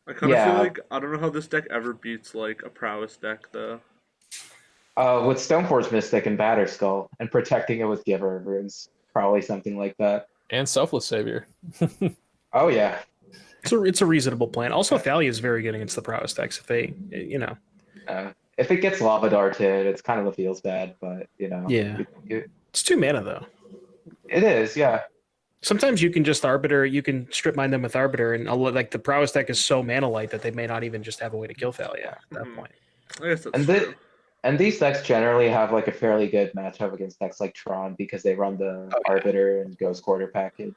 I kind of feel like I don't know how this deck ever beats like a prowess deck, though. With Stoneforge Mystic and Batterskull, and protecting it with Giver of Runes. Probably something like that. And Selfless Savior. Oh, yeah. It's a reasonable plan. Also, Thalia is very good against the prowess decks if they, If it gets Lavadar to it, it's kind of feels bad, but, Yeah. It's 2 mana, though. It is, yeah. Sometimes you can just Arbiter, you can strip mine them with Arbiter, and like the prowess deck is so mana light that they may not even just have a way to kill Thalia at that point. I guess that's true. And these decks generally have like a fairly good matchup against decks like Tron because they run the Arbiter and Ghost Quarter package.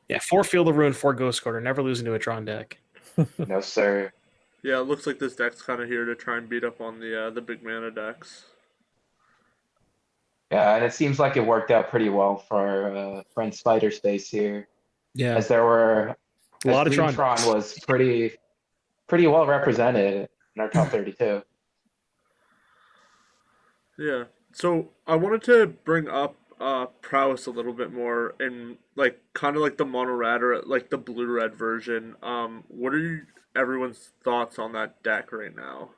Yeah, 4 Field of Ruin, 4 Ghost Quarter. Never losing to a Tron deck. No, sir. Yeah, it looks like this deck's kind of here to try and beat up on the big mana decks. Yeah, and it seems like it worked out pretty well for our friend Spider Space here. Yeah. As there were A lot of Tron Tron. was pretty well represented in our top 32. Yeah. So I wanted to bring up prowess a little bit more in like kind of like the mono red or like the blue red version. What are everyone's thoughts on that deck right now?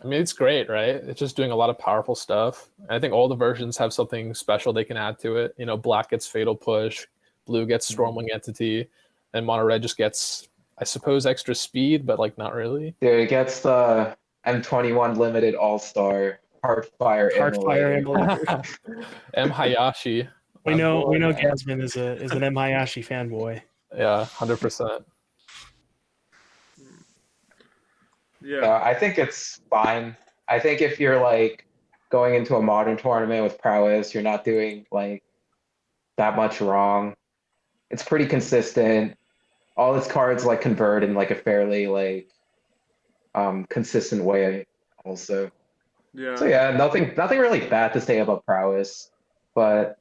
I mean, it's great, right? It's just doing a lot of powerful stuff. And I think all the versions have something special they can add to it. Black gets Fatal Push, blue gets Stormwing Entity, and mono red just gets, I suppose, extra speed, but like not really. Dude, it gets the M21 limited all-star Heartfire Emulator. M Hayashi. We know Gazmon is an M Hayashi fanboy. Yeah, 100%. Yeah. I think it's fine. I think if you're like going into a modern tournament with prowess, you're not doing like that much wrong. It's pretty consistent. All its cards like convert in like a fairly like consistent way also. Yeah. So yeah, nothing really bad to say about prowess, but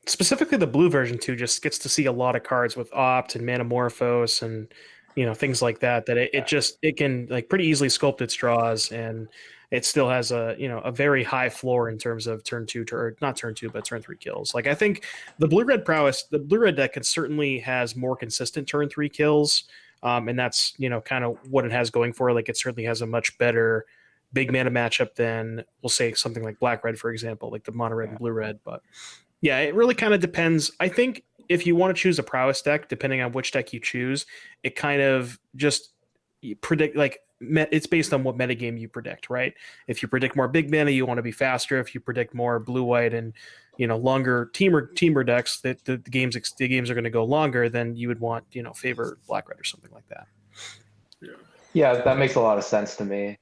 specifically the blue version too just gets to see a lot of cards with Opt and Manamorphose and things like that it can like pretty easily sculpt its draws, and it still has a very high floor in terms of turn 2 or not turn 2 but turn 3 kills. Like I think the blue red deck can certainly has more consistent turn 3 kills, and that's kind of what it has going for it. Like it certainly has a much better big mana matchup than we'll say something like black red, for example, like the mono red and blue red. But yeah, it really kind of depends. I think if you want to choose a prowess deck, depending on which deck you choose, it kind of just predict like it's based on what metagame you predict, right? If you predict more big mana, you want to be faster. If you predict more blue white and longer teamer decks, that the games are going to go longer, then you would want favor black red or something like that. yeah, that makes a lot of sense to me.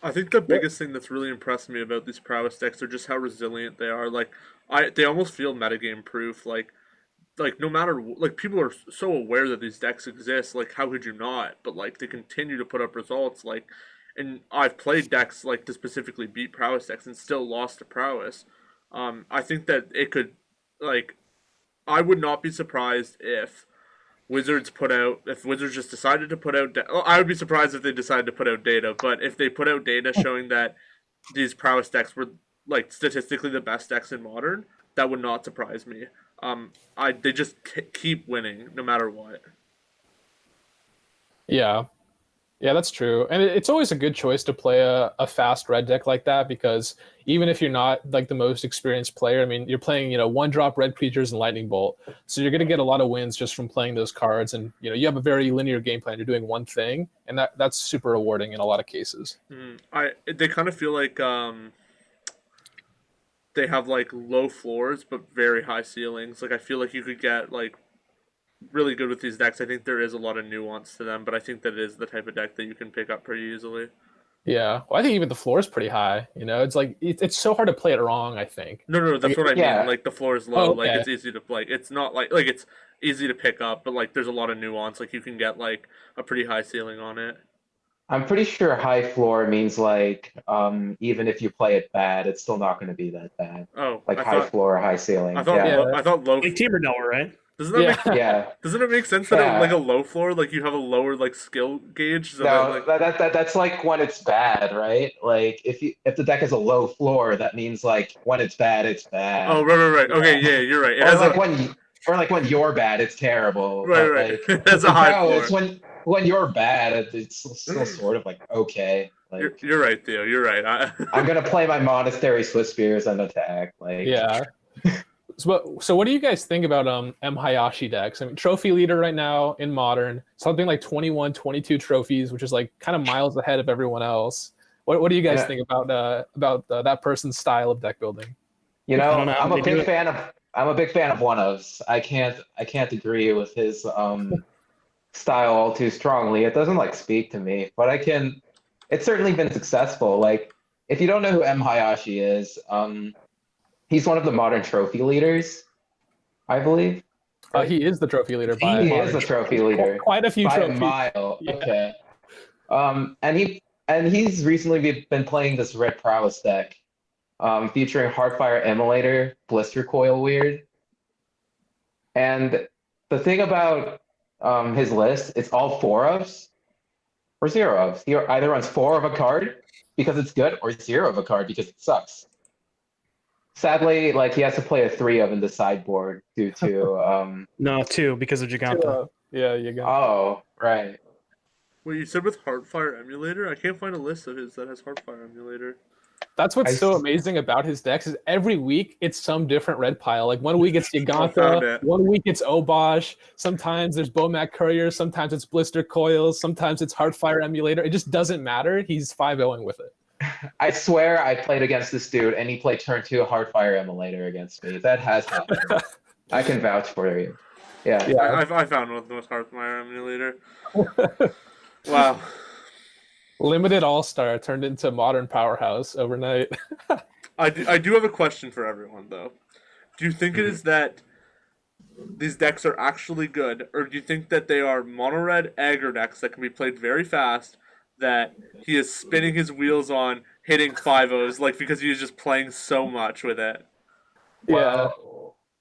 I think the biggest thing that's really impressed me about these prowess decks are just how resilient they are. Like, they almost feel metagame proof. Like no matter like people are so aware that these decks exist. Like, how could you not? But like they continue to put up results. Like, and I've played decks like to specifically beat prowess decks and still lost to prowess. I think that it could, like, I would not be surprised if Wizards just decided to put out, I would be surprised if they decided to put out data, but if they put out data showing that these prowess decks were like statistically the best decks in Modern, that would not surprise me. They just keep winning no matter what. Yeah. Yeah, that's true. And it's always a good choice to play a fast red deck like that, because even if you're not like the most experienced player, I mean, you're playing, 1-drop red creatures and lightning bolt. So you're going to get a lot of wins just from playing those cards. And, you have a very linear game plan. You're doing one thing, and that's super rewarding in a lot of cases. They kind of feel like they have like low floors but very high ceilings. Like, I feel like you could get like really good with these decks. I think there is a lot of nuance to them, but I think that it is the type of deck that you can pick up pretty easily. Yeah, well, I think even the floor is pretty high. It's like it's so hard to play it wrong, I think. No, that's what I mean. Like, the floor is low. Oh, okay. Like, it's easy to like. It's not like it's easy to pick up, but like there's a lot of nuance. Like, you can get like a pretty high ceiling on it. I'm pretty sure high floor means like even if you play it bad, it's still not going to be that bad. Oh, Like high floor, high ceiling. I thought low. Like Teamer Delver, right? Doesn't that make Yeah. Doesn't it make sense that like a low floor, like you have a lower like skill gauge? So No, that, like... that's like when it's bad, right? Like if the deck has a low floor, that means like when it's bad, it's bad. Oh, right. Okay, yeah, you're right. Or like when you're bad, it's terrible. Right. Like, That's a high floor. It's when you're bad, it's still sort of like okay. Like, you're right, Theo. You're right. I'm gonna play my Monastery Swiss Spears and attack. Like, yeah. So what do you guys think about M. Hayashi decks? I mean, trophy leader right now in Modern, something like 21, 22 trophies, which is like kind of miles ahead of everyone else. What do you guys think about that person's style of deck building? I'm a big fan of one-ofs. I can't agree with his style all too strongly. It doesn't like speak to me, but it's certainly been successful. Like, if you don't know who M. Hayashi is, he's one of the Modern trophy leaders, I believe. He is the trophy leader. He is the trophy leader. Quite a few by trophies. A mile. Yeah. Okay. And he's recently been playing this red prowess deck, featuring Heartfire Emulator, Blister Coil Weird. And the thing about his list, it's all 4-ofs or 0-ofs. He either runs 4 of a card because it's good, or 0 of a card because it sucks. Sadly, like, he has to play a 3-of in the sideboard due to No, 2 because of Giganta. Yeah, you got. Oh, right. Wait, you said with Heartfire Emulator? I can't find a list of his that has Heartfire Emulator. That's what's so amazing about his decks is every week it's some different red pile. Like, one week it's Giganta, one week it's Obosh, sometimes there's Bomac Courier, sometimes it's Blister Coils, sometimes it's Heartfire Emulator. It just doesn't matter. He's 5-0ing with it. I swear I played against this dude and he played turn 2 Heartfire Emulator against me. That has happened. I can vouch for you. Yeah. I found one with Heartfire Emulator. Wow. Limited All-Star turned into Modern Powerhouse overnight. I do have a question for everyone, though. Do you think it is that these decks are actually good, or do you think that they are mono-red aggro decks that can be played very fast, that he is spinning his wheels on, hitting 5-0s, like, because he is just playing so much with it? Yeah.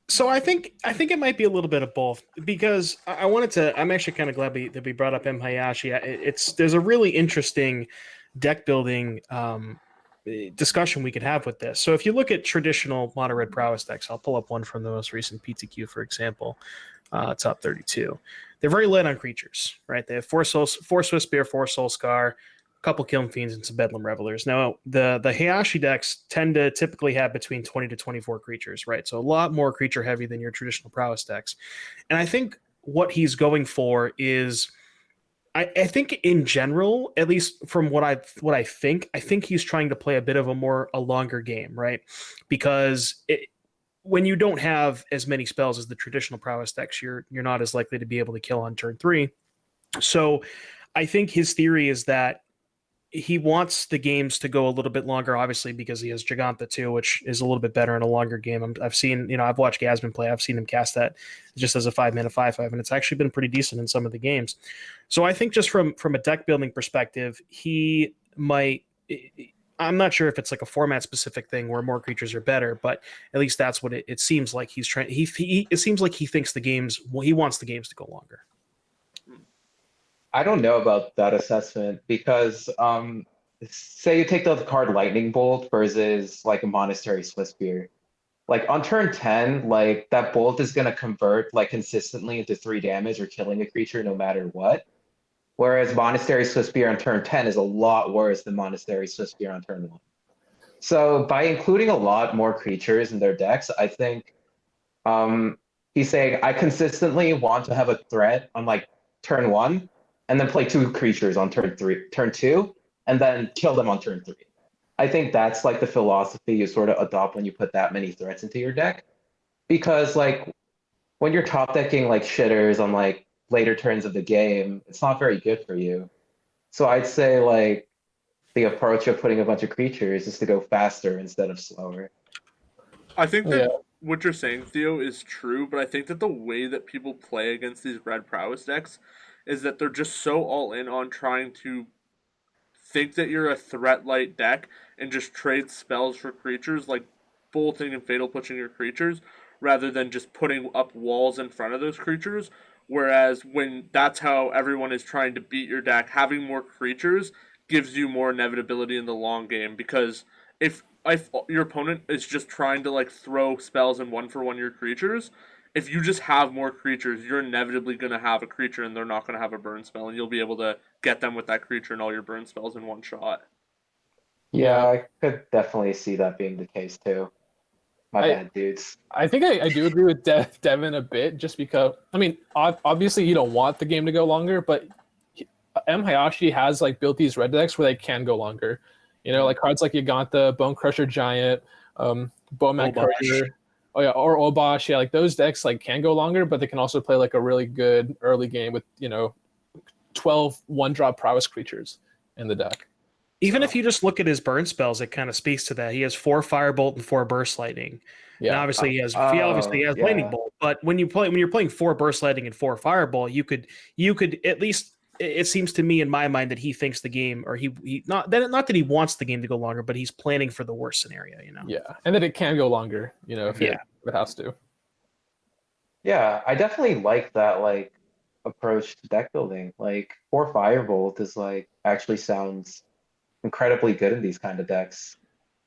So I think it might be a little bit of both, because I'm actually kind of glad that we brought up M. Hayashi. There's a really interesting deck building discussion we could have with this. So if you look at traditional mono red prowess decks, I'll pull up one from the most recent PTQ, for example, top 32. They're very light on creatures, right? They have 4 Swiss Spear, 4 Soul Scar, couple Kiln Fiends, and some Bedlam Revelers. Now, the Hayashi decks tend to typically have between 20 to 24 creatures, right? So a lot more creature heavy than your traditional prowess decks. And I think what he's going for is, I think in general, at least from what I think he's trying to play a bit of a longer game, right? Because when you don't have as many spells as the traditional prowess decks, you're not as likely to be able to kill on turn 3. So I think his theory is that he wants the games to go a little bit longer, obviously, because he has Giganta too, which is a little bit better in a longer game. I've seen, I've watched Gazmon play. I've seen him cast that just as a 5-mana 5/5, and it's actually been pretty decent in some of the games. So I think just from a deck building perspective, he might. I'm not sure if it's like a format specific thing where more creatures are better, but at least that's what it seems like he's trying. It seems like he thinks he wants the games to go longer. I don't know about that assessment because say you take the card Lightning Bolt versus like a Monastery Swiftspear. Like on turn 10, like that bolt is gonna convert like consistently into 3 damage or killing a creature no matter what. Whereas Monastery Swiftspear on turn 10 is a lot worse than Monastery Swiftspear on turn 1. So by including a lot more creatures in their decks, I think he's saying I consistently want to have a threat on like turn 1. And then play 2 creatures on turn 2, and then kill them on turn 3. I think that's like the philosophy you sort of adopt when you put that many threats into your deck. Because like when you're top decking like shitters on like later turns of the game, it's not very good for you. So I'd say like the approach of putting a bunch of creatures is to go faster instead of slower. I think that what you're saying, Theo, is true, but I think that the way that people play against these red prowess decks is that they're just so all in on trying to think that you're a threat light deck and just trade spells for creatures, like bolting and fatal pushing your creatures, rather than just putting up walls in front of those creatures. Whereas when that's how everyone is trying to beat your deck, having more creatures gives you more inevitability in the long game, because if your opponent is just trying to like throw spells and 1-for-1 your creatures, if you just have more creatures, you're inevitably going to have a creature and they're not going to have a burn spell, and you'll be able to get them with that creature and all your burn spells in one shot. Yeah, I could definitely see that being the case too. My bad, dudes. I think I do agree with Devon a bit, just because, I mean, obviously you don't want the game to go longer, but Hayashi has like built these red decks where they can go longer. Like cards like Giganta, Bone Crusher Giant, Bowman Courier. Oh yeah, or Obosh, yeah, like those decks like can go longer, but they can also play like a really good early game with 12 1-drop prowess creatures in the deck. Even if you just look at his burn spells, it kind of speaks to that. He has 4 Firebolt and 4 Burst Lightning. Yeah, and obviously he has Lightning Bolt. But when you're playing 4 Burst Lightning and 4 Fireball, you could at least. It seems to me in my mind that he thinks the game, or he not that he wants the game to go longer, but he's planning for the worst scenario. Yeah, and that it can go longer. If it has to. Yeah, I definitely like that like approach to deck building. Like 4 Firebolt is like actually sounds incredibly good in these kind of decks.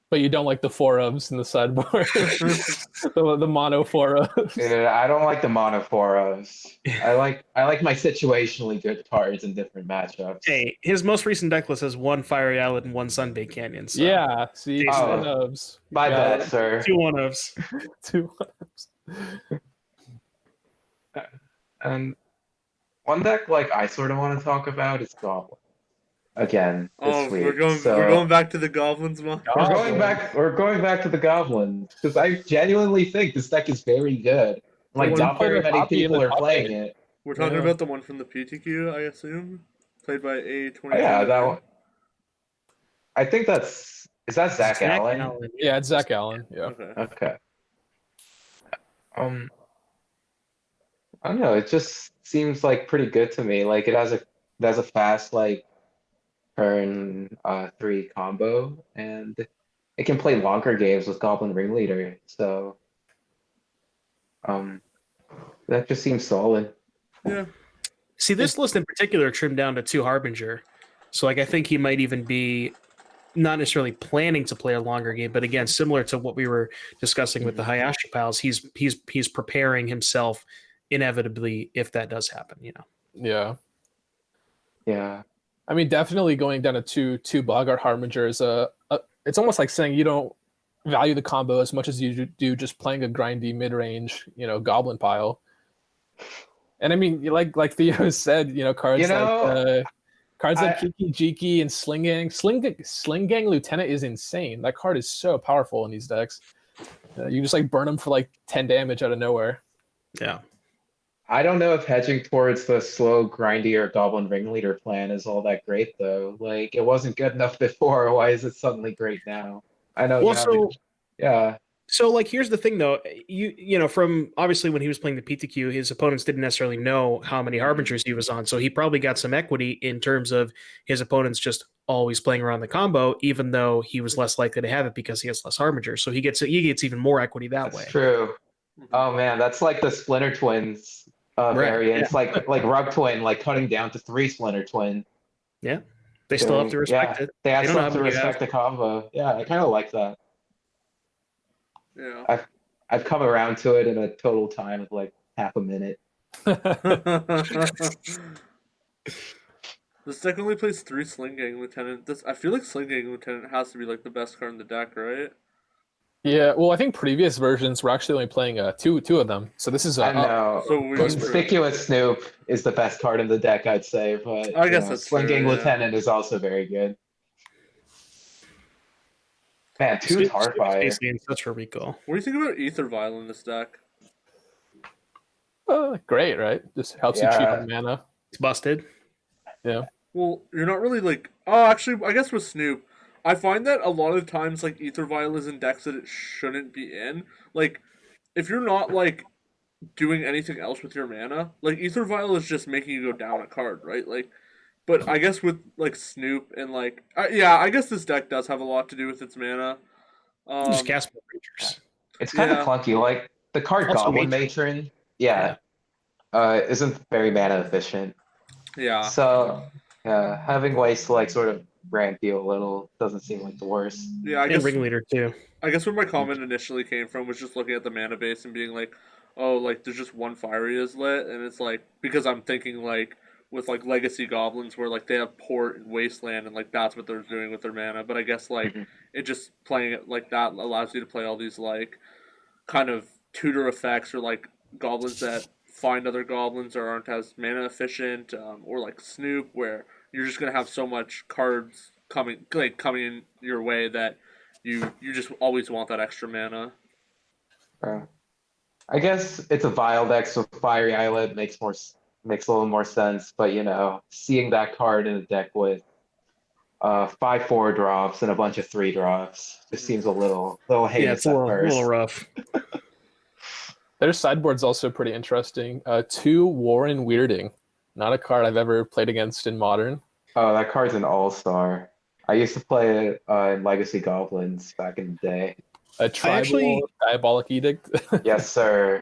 But you don't like the 4-ofs in the sideboard. the mono 4-ofs. Yeah, I don't like the mono 4-ofs. I like my situationally good cards in different matchups. Hey, his most recent deck list has 1 Fiery Island and 1 Sunbait Canyon. So. Yeah, see, 1-ofs. My bad, sir. 2 1-ofs. 2 1-ofs. And one deck like I sort of want to talk about is Goblin. Again, this week. We're going back to the Goblins, man. We're going back to the Goblins because I genuinely think this deck is very good. Like not very many people are playing it. We're talking about the one from the PTQ, I assume, played by A20. Oh, yeah, that one. I think is that Zach Allen? Yeah, it's Zach Allen. Yeah. Okay. I don't know. It just seems like pretty good to me. Like it has a fast like turn 3 combo, and it can play longer games with Goblin Ringleader. So that just seems solid. Yeah. See, this list in particular trimmed down to 2 Harbinger. So like I think he might even be not necessarily planning to play a longer game, but again, similar to what we were discussing with the Hayashi pals, he's preparing himself inevitably if that does happen, Yeah. Yeah. I mean, definitely going down to 2 Boggart Harbinger is it's almost like saying you don't value the combo as much as you do just playing a grindy mid-range, Goblin pile. And I mean, like Theo said, cards like Kiki Jiki and Sling Gang. Sling Gang Lieutenant is insane. That card is so powerful in these decks. You just like burn them for like 10 damage out of nowhere. Yeah. I don't know if hedging towards the slow, grindier Goblin Ringleader plan is all that great, though. Like, it wasn't good enough before. Why is it suddenly great now? I know you Well, haven't. Yeah, so like here's the thing though, you know, from obviously when he was playing the PTQ, his opponents didn't necessarily know how many harbingers he was on, so he probably got some equity in terms of his opponents just always playing around the combo, even though he was less likely to have it because he has less harbingers. So he gets even more equity that way. that's true. Oh man, that's like the Splinter Twins Right, variants, like Rug Twin, like cutting down to 3 Splinter Twin. Yeah, they still have to respect it. They don't still know have how to many you respect the combo. Yeah, I kind of like that. Yeah. I've come around to it in a total time of like half a minute. This deck only plays 3 Sling Gang Lieutenant. I feel like Sling Gang Lieutenant has to be like the best card in the deck, right? Yeah, well, I think previous versions were actually only playing two of them. So this is I know. So we Conspicuous Snoop is the best card in the deck, I'd say, but I guess that's Sling Gang true, yeah. Lieutenant is also very good. Man, 2 Tarfire. Basically in such for recall. What do you think about Ether Vial in this deck? great, right? Just helps you cheat on mana. It's busted. Yeah. Well, you're not really like. Oh, actually, I guess with Snoop, I find that a lot of times like Ether Vial is in decks that it shouldn't be in. Like, if you're not like doing anything else with your mana, like Ether Vial is just making you go down a card, right? Like, but I guess with like Snoop and like, yeah, I guess this deck does have a lot to do with its mana. Just cast more creatures. It's kind of clunky. Like the card Also Goblin Matron, isn't very mana efficient. Yeah. So having ways to like sort of ramp you a little doesn't seem like the worst. Yeah, I And guess Ringleader too. I guess where my comment initially came from was just looking at the mana base and being like, oh, like there's just one Fiery is lit, and it's like because I'm thinking like with like Legacy Goblins where like they have Port and Wasteland and like that's what they're doing with their mana. But I guess like it just playing it like that allows you to play all these like kind of tutor effects or like goblins that find other goblins or aren't as mana efficient, or like Snoop where you're just gonna have so much cards coming in your way that you just always want that extra mana. I guess it's a Vile deck, so Fiery Islet makes a little more sense. But seeing that card in a deck with 5/4 drops and a bunch of 3 drops just seems a little heinous. Yeah, it's a little rough. Their sideboard's also pretty interesting. 2 Warren Weirding. Not a card I've ever played against in Modern. Oh, that card's an all-star. I used to play it in Legacy Goblins back in the day. A tribal Diabolic Edict. Yes, sir.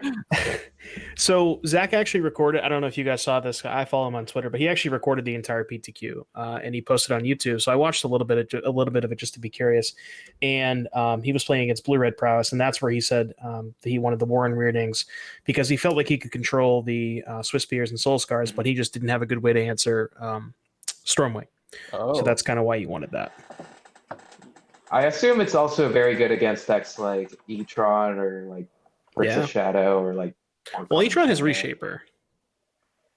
So Zach actually recorded. I don't know if you guys saw this. I follow him on Twitter, but he actually recorded the entire PTQ and he posted on YouTube. So I watched a little bit of it just to be curious. And he was playing against Blue Red Prowess, and that's where he said that he wanted the Warren Weirdings because he felt like he could control the Swiss Spears and Soul Scars, but he just didn't have a good way to answer Stormwing. So that's kind of why he wanted that. I assume it's also very good against decks like E-Tron or like Bricks of Shadow or like. Well, E-Tron has Reshaper.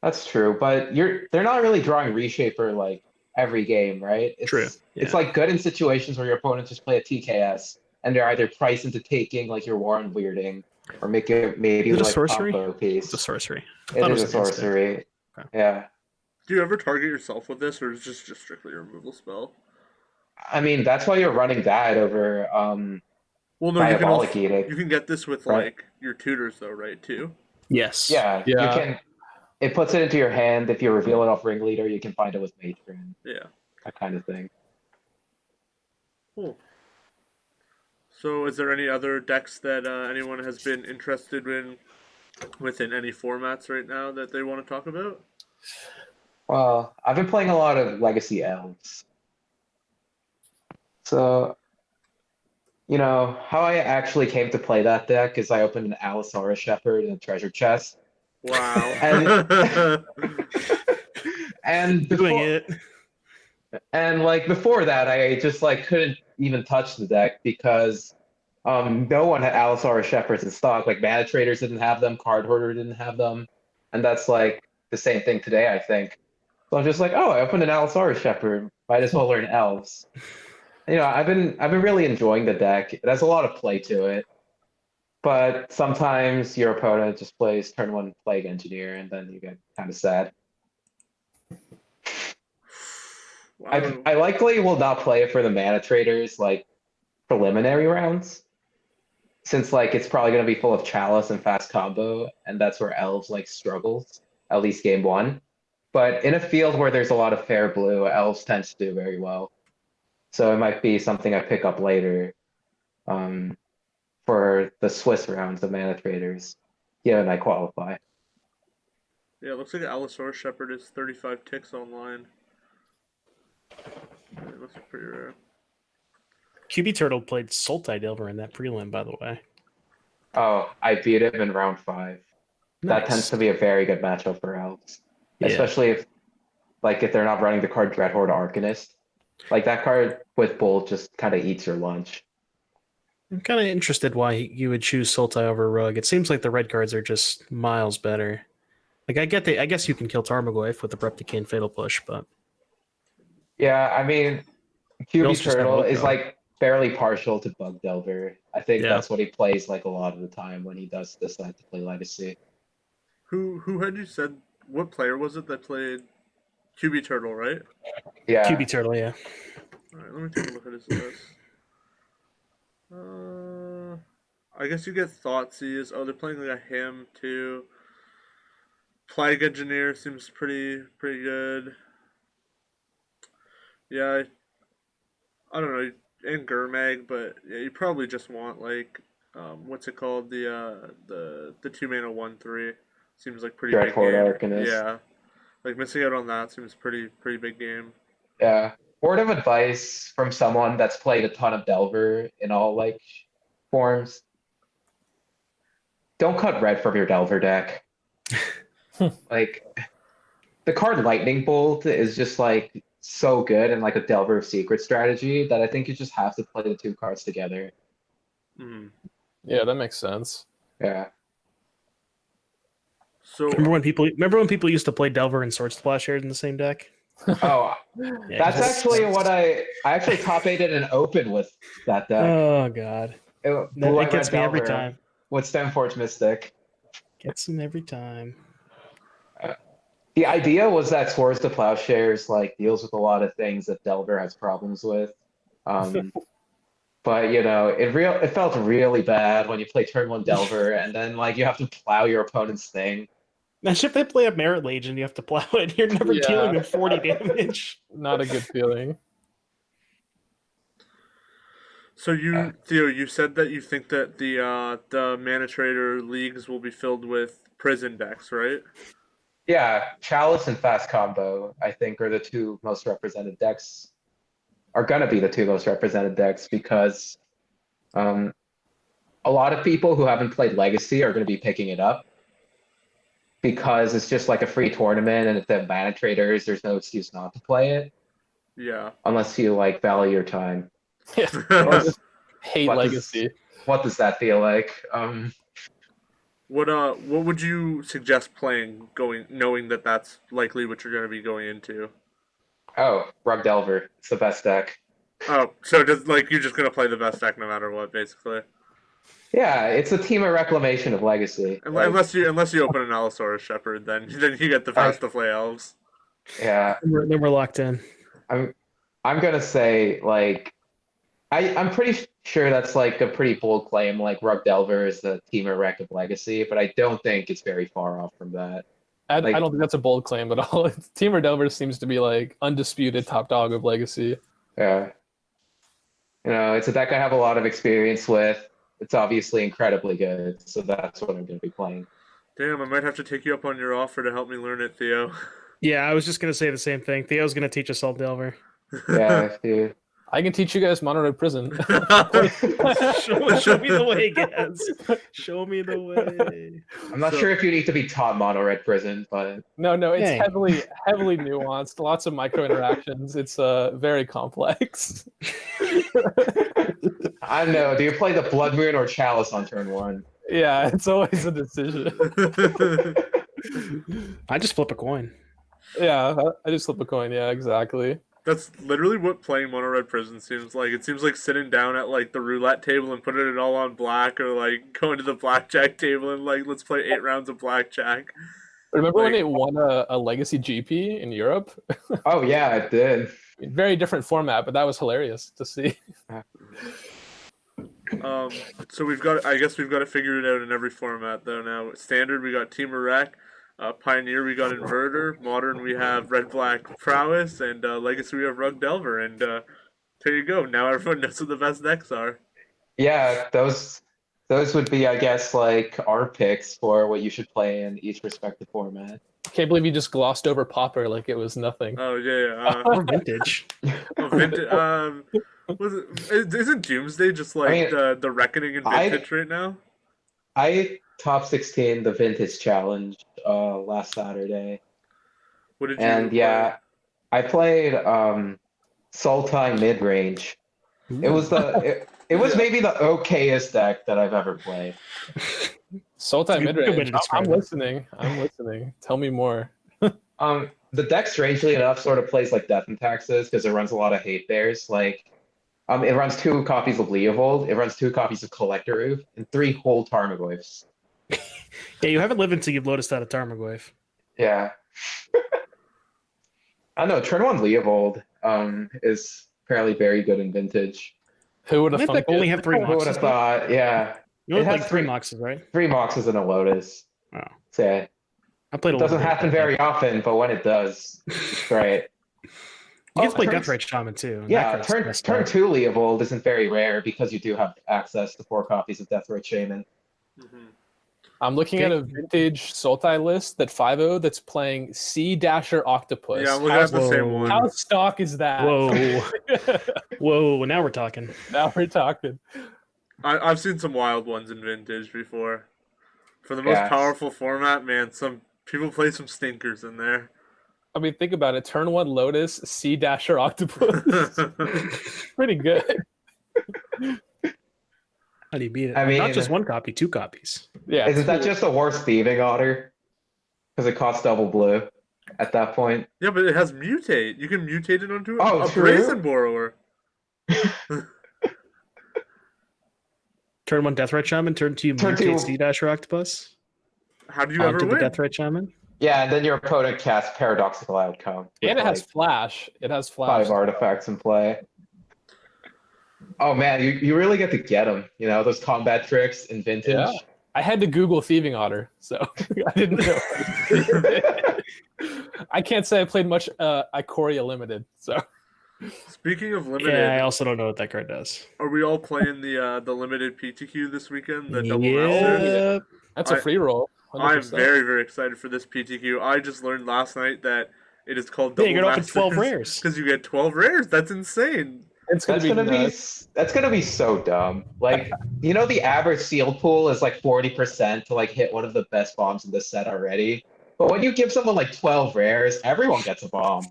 That's true, but they're not really drawing Reshaper like every game, right? True. Yeah. It's like good in situations where your opponents just play a TKS and they're either priced into taking like your Warren Weirding or make it maybe like a sorcery combo piece. It's a sorcery. It is a sorcery. Okay. Yeah. Do you ever target yourself with this, or is this just strictly a removal spell? I mean, that's why you're running that over well, no, Diabolic Edict. You can get this with like your tutors though, right? Too. Yes. Yeah. You can. It puts it into your hand. If you reveal it off Ringleader, you can find it with Matron. Yeah. That kind of thing. Cool. So, is there any other decks that anyone has been interested in within any formats right now that they want to talk about? Well, I've been playing a lot of Legacy Elves. So, how I actually came to play that deck is I opened an Allosaurus Shepherd in a treasure chest. Wow. And doing it. And like before that, I just like couldn't even touch the deck because no one had Allosaurus Shepherds in stock. Like Manatraders didn't have them, Card Hoarder didn't have them, and that's like the same thing today, I think. So I'm just like, oh, I opened an Allosaurus Shepherd. Might as well learn Elves. I've been really enjoying the deck. It has a lot of play to it. But sometimes your opponent just plays turn 1 Plague Engineer, and then you get kind of sad. Wow. I likely will not play it for the Manatraders, like, preliminary rounds. Since, like, it's probably going to be full of Chalice and fast combo, and that's where Elves, like, struggles, at least game 1. But in a field where there's a lot of fair blue, Elves tends to do very well. So it might be something I pick up later for the Swiss rounds of Manatraders, given I qualify. Yeah, it looks like Allosaurus Shepherd is 35 ticks online. Yeah, it looks pretty rare. QB Turtle played Sultai Delver in that prelim, by the way. Oh, I beat him in round 5. That tends to be a very good matchup for Elves. Yeah. Especially if they're not running the card Dreadhorde Arcanist. Like, that card with Bolt just kind of eats your lunch. I'm kind of interested why you would choose Sultai over Rug. It seems like the red cards are just miles better. Like, I guess you can kill Tarmogoyf with the Replicane Fatal Push, but Yeah, I mean, QB also just have Turtle Oak is Dog. like fairly partial to Bug Delver. I think Yeah. that's what he plays like a lot of the time when he does decide to play Legacy. Who had you said, what player was it that played QB Turtle, right? Yeah, QB Turtle, yeah. Alright, let me take a look at his list. I guess you get Thoughtseize. Oh, they're playing like a him too. Plague Engineer seems pretty good. Yeah, I don't know, and Gurmag, but yeah, you probably just want like what's it called? The 2-mana 1/3 seems like pretty big Dreadhorde game. Arcanist. Yeah. Like missing out on that seems pretty big game. Yeah. Word of advice from someone that's played a ton of Delver in all like forms. Don't cut red from your Delver deck. Like, the card Lightning Bolt is just like so good in like a Delver of Secret strategy that I think you just have to play the 2 cards together. Mm. Yeah, that makes sense. Yeah. So Remember when people used to play Delver and Sword Splashers in the same deck? Oh, Yeah, that's just- actually what I actually top 8'd an open with that deck. Oh god, Blue it White gets Red me every Delver time. with Stemforge Mystic. Gets him every time. The idea was that Swords to Plowshares like deals with a lot of things that Delver has problems with. But you know, it felt really bad when you play turn 1 Delver and then like you have to plow your opponent's thing. Imagine if they play a Merit Lage and you have to plow it. You're never Yeah. dealing with 40 damage. Not a good feeling. So Theo, you said that you think that the Manatrader leagues will be filled with prison decks, right? Yeah, Chalice and Fast Combo, I think, are the 2 most represented decks. Are gonna be the 2 most represented decks because a lot of people who haven't played Legacy are gonna be picking it up. Because it's just like a free tournament, and if they have Manatraders, there's no excuse not to play it. Yeah. Unless you like value your time. Yeah, I just hate What does- Legacy. What does that feel like? What would you suggest playing knowing that that's likely what you're going to be going into? Oh, Rug Delver. It's the best deck. Oh, so you're just going to play the best deck no matter what, basically. Yeah, it's a team of reclamation of Legacy. Unless you open an Allosaurus Shepherd, then you get the fast to play elves. Yeah, Then we're locked in. I'm gonna say like I'm pretty sure that's like a pretty bold claim. Like Rug Delver is the team of rec of Legacy, but I don't think it's very far off from that. I Like- don't think that's a bold claim at all. Teamer Delver seems to be like undisputed top dog of Legacy. Yeah, you know, it's a deck I have a lot of experience with. It's obviously incredibly good, so that's what I'm going to be playing. Damn, I might have to take you up on your offer to help me learn it, Theo. Yeah, I was just going to say the same thing. Theo's going to teach us all Delver. Yeah, dude. I can teach you guys Mono Red Prison. show me the way, Gaz. Show me the way. I'm not sure if you need to be taught Mono Red Prison, but No, it's Dang. heavily nuanced. Lots of micro interactions. It's very complex. I don't know. Do you play the Blood Moon or Chalice on turn 1? Yeah, it's always a decision. I just flip a coin. Yeah, I just flip a coin. Yeah, exactly. That's literally what playing Mono Red Prison seems like. It seems like sitting down at like the roulette table and putting it all on black, or like going to the blackjack table and like let's play 8 rounds of blackjack. Remember when it won a Legacy GP in Europe? Oh yeah, it did. Very different format, but that was hilarious to see. So I guess we've got to figure it out in every format though now. Standard, we got Team Iraq. Pioneer, we got Inverter. Modern, we have Red Black Prowess. And Legacy, we have Rug Delver. And there you go. Now everyone knows what the best decks are. Yeah, those would be, I guess, like our picks for what you should play in each respective format. Can't believe you just glossed over Pauper like it was nothing. Oh, yeah. Or Vintage. Isn't Doomsday just like the Reckoning in Vintage right now? I top 16 the Vintage Challenge last Saturday. What did you And play? yeah, I played Sultai mid-range. It was maybe the okayest deck that I've ever played. Sultai Good way to mid-range. describe I'm it. listening. Tell me more. The deck, strangely enough, sort of plays like Death and Taxes because it runs a lot of hate bears. Like, it runs 2 copies of Leovold, it runs 2 copies of Collector Roof, and 3 whole Tarmogoyfs. Yeah, you haven't lived until you've noticed that at Tarmogoyf. Yeah. I don't know, turn 1 Leovold is apparently very good in Vintage. Who would have Mythic thunk only it? have 3 Who would have moxes. thought? Yeah. You It only has like 3 three- moxes, right? 3 Moxes and a Lotus. Oh. So, I played a it little doesn't bit. happen very often, but when it does, it's great. You get to play turn- Deathrite Shaman too. and Yeah, that card's turn messed up. 2 Leovold isn't very rare because you do have access to 4 copies of Deathrite Shaman. Mhm. I'm looking at a vintage Sultai list that 5-0 that's playing Sea Dasher Octopus. Yeah, I'm looking at the Whoa. same one. How stock is that? Whoa. Whoa, now we're talking. Now we're talking. I've seen some wild ones in Vintage before. For the most Yes. powerful format, man, some people play some stinkers in there. I mean, think about it. Turn 1 Lotus, Sea Dasher Octopus. Pretty good. How do you beat it? I mean- Not just 1 copy, 2 copies. Yeah. Isn't that just a worse thieving otter? Because it costs double blue at that point. Yeah, but it has mutate. You can mutate it onto Oh, a true. Brazen Borrower. Turn 1 Deathrite Shaman, turn 2 Turn two- Mutate Sea Dasher Octopus. How do you ever Onto the win? Deathrite Shaman. Yeah, and then your opponent casts Paradoxical Outcome. with, And it has like, flash. It has flash. 5 artifacts in play. Oh man, you really get to get them. You know, those combat tricks in Vintage. Yeah. I had to Google Thieving Otter, so I didn't know. I can't say I played much Ikoria Limited, so Speaking of limited, Yeah, I also don't know what that card does. are we all playing the limited PTQ this weekend? The Double Masters? Yeah. that's a free roll. I'm 100%. very, very excited for this PTQ. I just learned last night that it is called Yeah, Double you get off at 12 Masters rares. because you get 12 rares. That's insane. It's gonna That's gonna be so dumb. Like, you know, the average sealed pool is like 40% to like hit one of the best bombs in the set already. But when you give someone like 12 rares, everyone gets a bomb.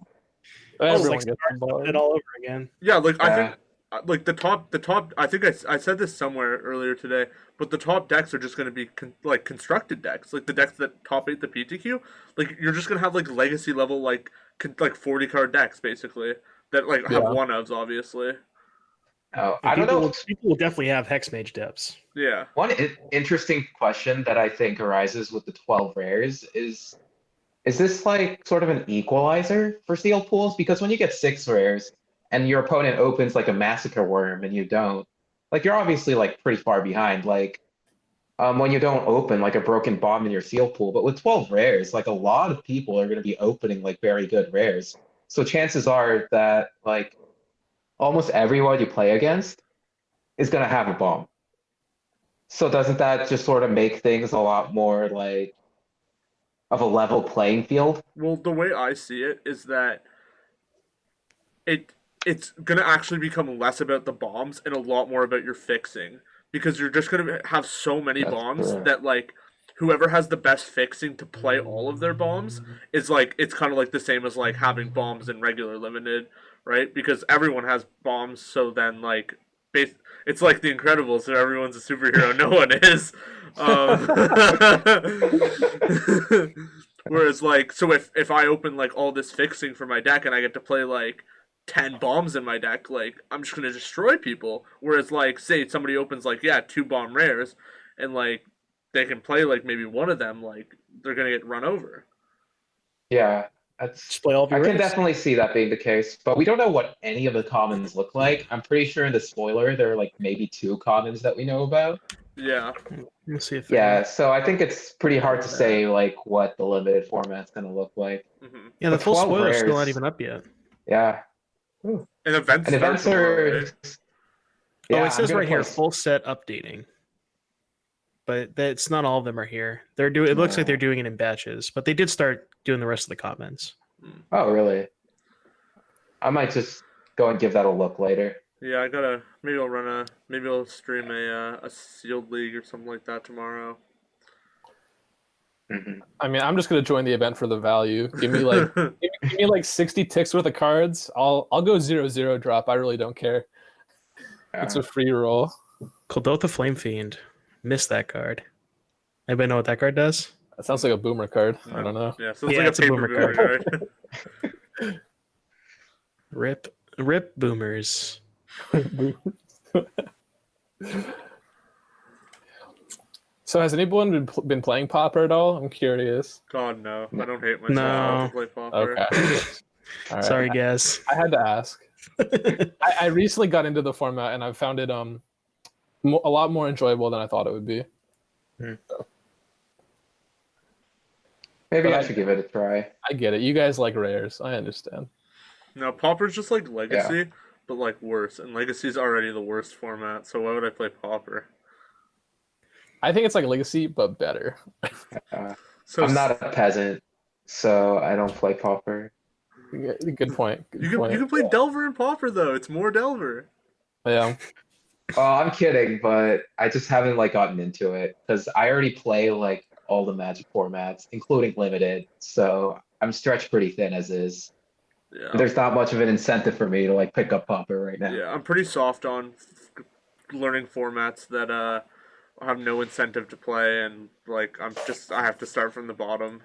Everyone like gets involved. It all over again. Yeah, like I Yeah. think like the top. I think I said this somewhere earlier today, but the top decks are just going to be like constructed decks, like the decks that top 8 the PTQ. Like you're just going to have like legacy level like 40 card decks basically that like have Yeah. one ofs obviously. Oh, I don't know. People will definitely have Hex Mage depths. Yeah. One interesting question that I think arises with the 12 rares is this like sort of an equalizer for sealed pools? Because when you get 6 rares and your opponent opens like a Massacre Worm and you don't, like you're obviously like pretty far behind. Like when you don't open like a broken bomb in your sealed pool, but with 12 rares, like a lot of people are going to be opening like very good rares. So chances are that like almost everyone you play against is going to have a bomb. So doesn't that just sort of make things a lot more like of a level playing field? Well, the way I see it is that it's gonna actually become less about the bombs and a lot more about your fixing, because you're just gonna have so many That's bombs true. that like whoever has the best fixing to play all of their bombs is like it's kind of like the same as like having bombs in regular limited, right? Because everyone has bombs, so then like it's like the Incredibles, so everyone's a superhero, no one is. Whereas like, so if I open like all this fixing for my deck and I get to play like 10 bombs in my deck, like, I'm just gonna destroy people. Whereas, like, say somebody opens, like, 2 bomb rares, and, like, they can play, like, maybe one of them, like, they're gonna get run over. Yeah, that's. Just play all of I your can rares. definitely see that being the case, but we don't know what any of the commons look like. I'm pretty sure in the spoiler there are like maybe 2 commons that we know about. Yeah. Let's see if Yeah, so I think it's pretty hard to say like what the limited format's gonna look like. Mm-hmm. Yeah, the But full 12 spoiler's still not rares. even up yet. Yeah, And events and start events tomorrow, are. right? Yeah, Oh, it I'm says gonna right here, play- full set updating. But that's not all of them are here. They're doing. It looks like they're doing it in batches, but they did start doing the rest of the comments. Oh, really? I might just go and give that a look later. Yeah, maybe I'll stream a sealed league or something like that tomorrow. Mhm. I mean, I'm just gonna join the event for the value. Give me like give me like 60 ticks worth of cards. I'll go 0/0 drop. I really don't care. It's a free roll. Koldotha Flame Fiend. Missed that card. Anybody know what that card does? That sounds like a boomer card. No. I don't know. Yeah, so it's Yeah, like it's a a paper boomer boomer card. Rip boomers. So has anyone been playing Pauper at all? I'm curious. God, no. I don't hate myself No. enough to play Pauper. Okay. All right. Sorry, guys. I had to ask. I recently got into the format and I found it a lot more enjoyable than I thought it would be. Maybe But I should give it a try. I get it. You guys like rares. I understand. No, Pauper's just like Legacy, but like worse. And Legacy's already the worst format, so why would I play Pauper? I think it's like Legacy, but better. So I'm not a peasant, so I don't play Pauper. Good point. You can play Delver and Pauper though. It's more Delver. Yeah. Oh, I'm kidding, but I just haven't like gotten into it because I already play like all the Magic formats, including limited. So I'm stretched pretty thin as is. Yeah. There's not much of an incentive for me to like pick up Pauper right now. Yeah, I'm pretty soft on learning formats that have no incentive to play, and like I have to start from the bottom.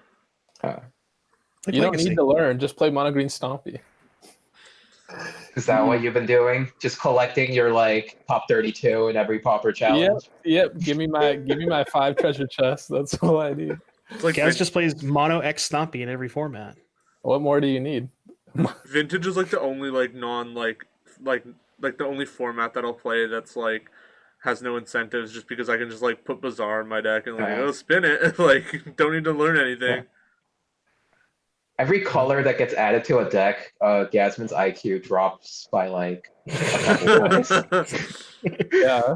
Like You don't Legacy. need to learn. Just play Mono Green Stompy. Is that what you've been doing? Just collecting your like top 32 in every Pauper challenge? Yep. Give me my 5 treasure chests. That's all I need. It's like Gaz just plays Mono X Stompy in every format. What more do you need? Vintage is like the only like non like the only format that I'll play that's like has no incentives, just because I can just like put Bazaar in my deck and like spin it. Like, don't need to learn anything. Yeah. Every color that gets added to a deck, Gazmon's IQ drops by like a couple points. Yeah.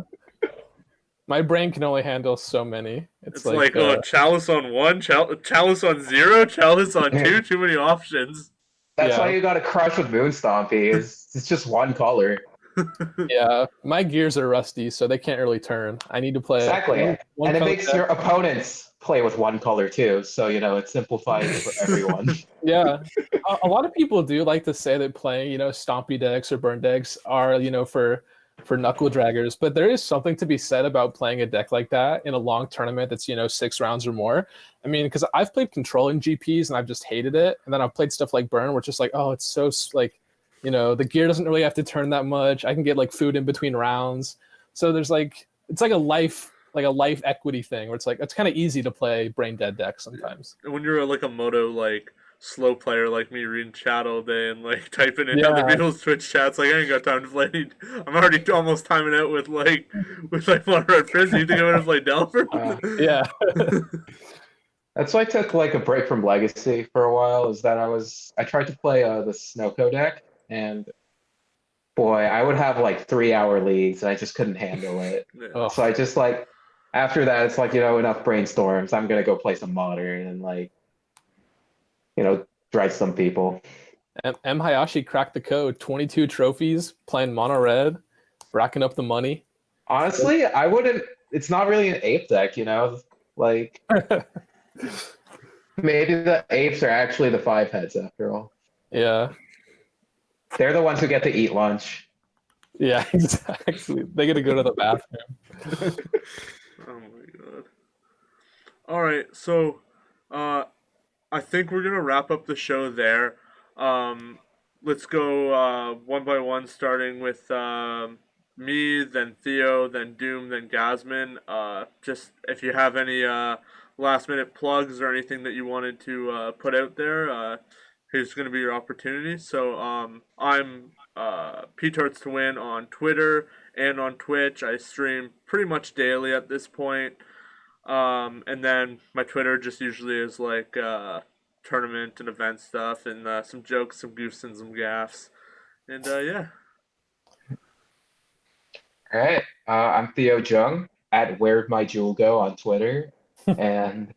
My brain can only handle so many. It's like Chalice on 1, Chalice on 0, Chalice on 2, too many options. That's why you got to crush with Moon Stompy. It's just one color. Yeah, my gears are rusty, so they can't really turn. I need to play Exactly. one And it color makes deck. your opponents play with one color too. So, it simplifies for everyone. Yeah, a lot of people do like to say that playing, stompy decks or burn decks are, for knuckle draggers, but there is something to be said about playing a deck like that in a long tournament that's 6 rounds or more. I mean, because I've played controlling GPs and I've just hated it, and then I've played stuff like burn where it's just like, oh, it's so like, the gear doesn't really have to turn that much. I can get like food in between rounds, so there's like, it's like a life equity thing where it's like, it's kind of easy to play brain dead decks sometimes. When you're like a moto like slow player like me, reading chat all day and like typing in other people's Twitch chats, like I ain't got time to play. I'm already almost timing out with Mono Red Frizz. You think I'm gonna play Delver? Yeah. That's why I took like a break from Legacy for a while. Is that I tried to play the Snowco deck, and boy, I would have like 3-hour leagues, and I just couldn't handle it. Yeah. So I just like, after that, it's like, enough brainstorms. I'm gonna go play some Modern and like, drive some people. M. Hayashi cracked the code. 22 trophies, playing mono red, racking up the money. Honestly, I wouldn't. It's not really an ape deck, like. Maybe the apes are actually the 5 heads after all. Yeah. They're the ones who get to eat lunch. Yeah, exactly. They get to go to the bathroom. Oh my god. Alright, so I think we're gonna wrap up the show there. let's go one by one, starting with me, then Theo, then Doom, then Gazmon. Just if you have any last minute plugs or anything that you wanted to put out there, here's going to be your opportunity. So I'm P-Tarts to Win on Twitter and on Twitch. I stream pretty much daily at this point. And then my Twitter just usually is like tournament and event stuff and some jokes, some goofs, and some gaffs. And yeah. All right. I'm Theo Jung at Where'd My Jewel Go on Twitter, and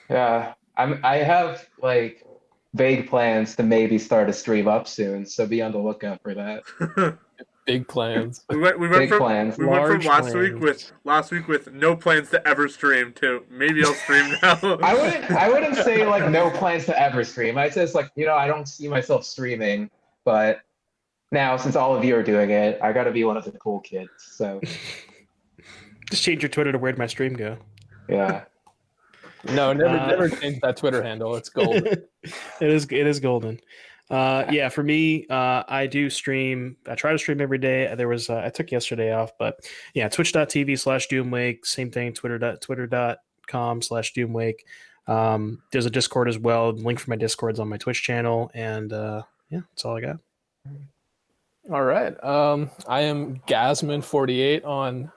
yeah, I have like vague plans to maybe start a stream up soon, so be on the lookout for that. Big plans. we went Big from plans. we went from Large last week with no plans to ever stream to maybe I'll stream now. I wouldn't say like no plans to ever stream. I say it's like, I don't see myself streaming, but now since all of you are doing it, I gotta be one of the cool kids. So Just change your Twitter to Where'd My Stream Go. yeah. No, never change that Twitter handle. It's gold. It is golden. Yeah, for me, I do stream. I try to stream every day. There was I took yesterday off, but yeah, twitch.tv/doomwake. Same thing, twitter.com/doomwake. There's a Discord as well. Link for my Discord's on my Twitch channel, and yeah, that's all I got. All right. I am Gazmon48 on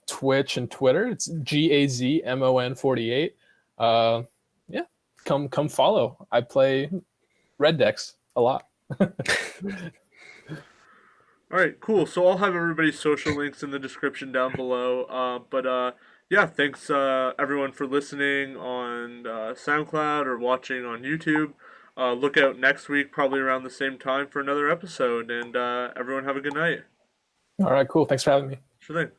Twitch and Twitter. It's Gazmon48. Yeah, come follow. I play red decks a lot. All right, cool. So I'll have everybody's social links in the description down below. But yeah, thanks everyone for listening on SoundCloud or watching on YouTube. Look out next week, probably around the same time, for another episode. And everyone have a good night. All right, cool. Thanks for having me. Sure thing.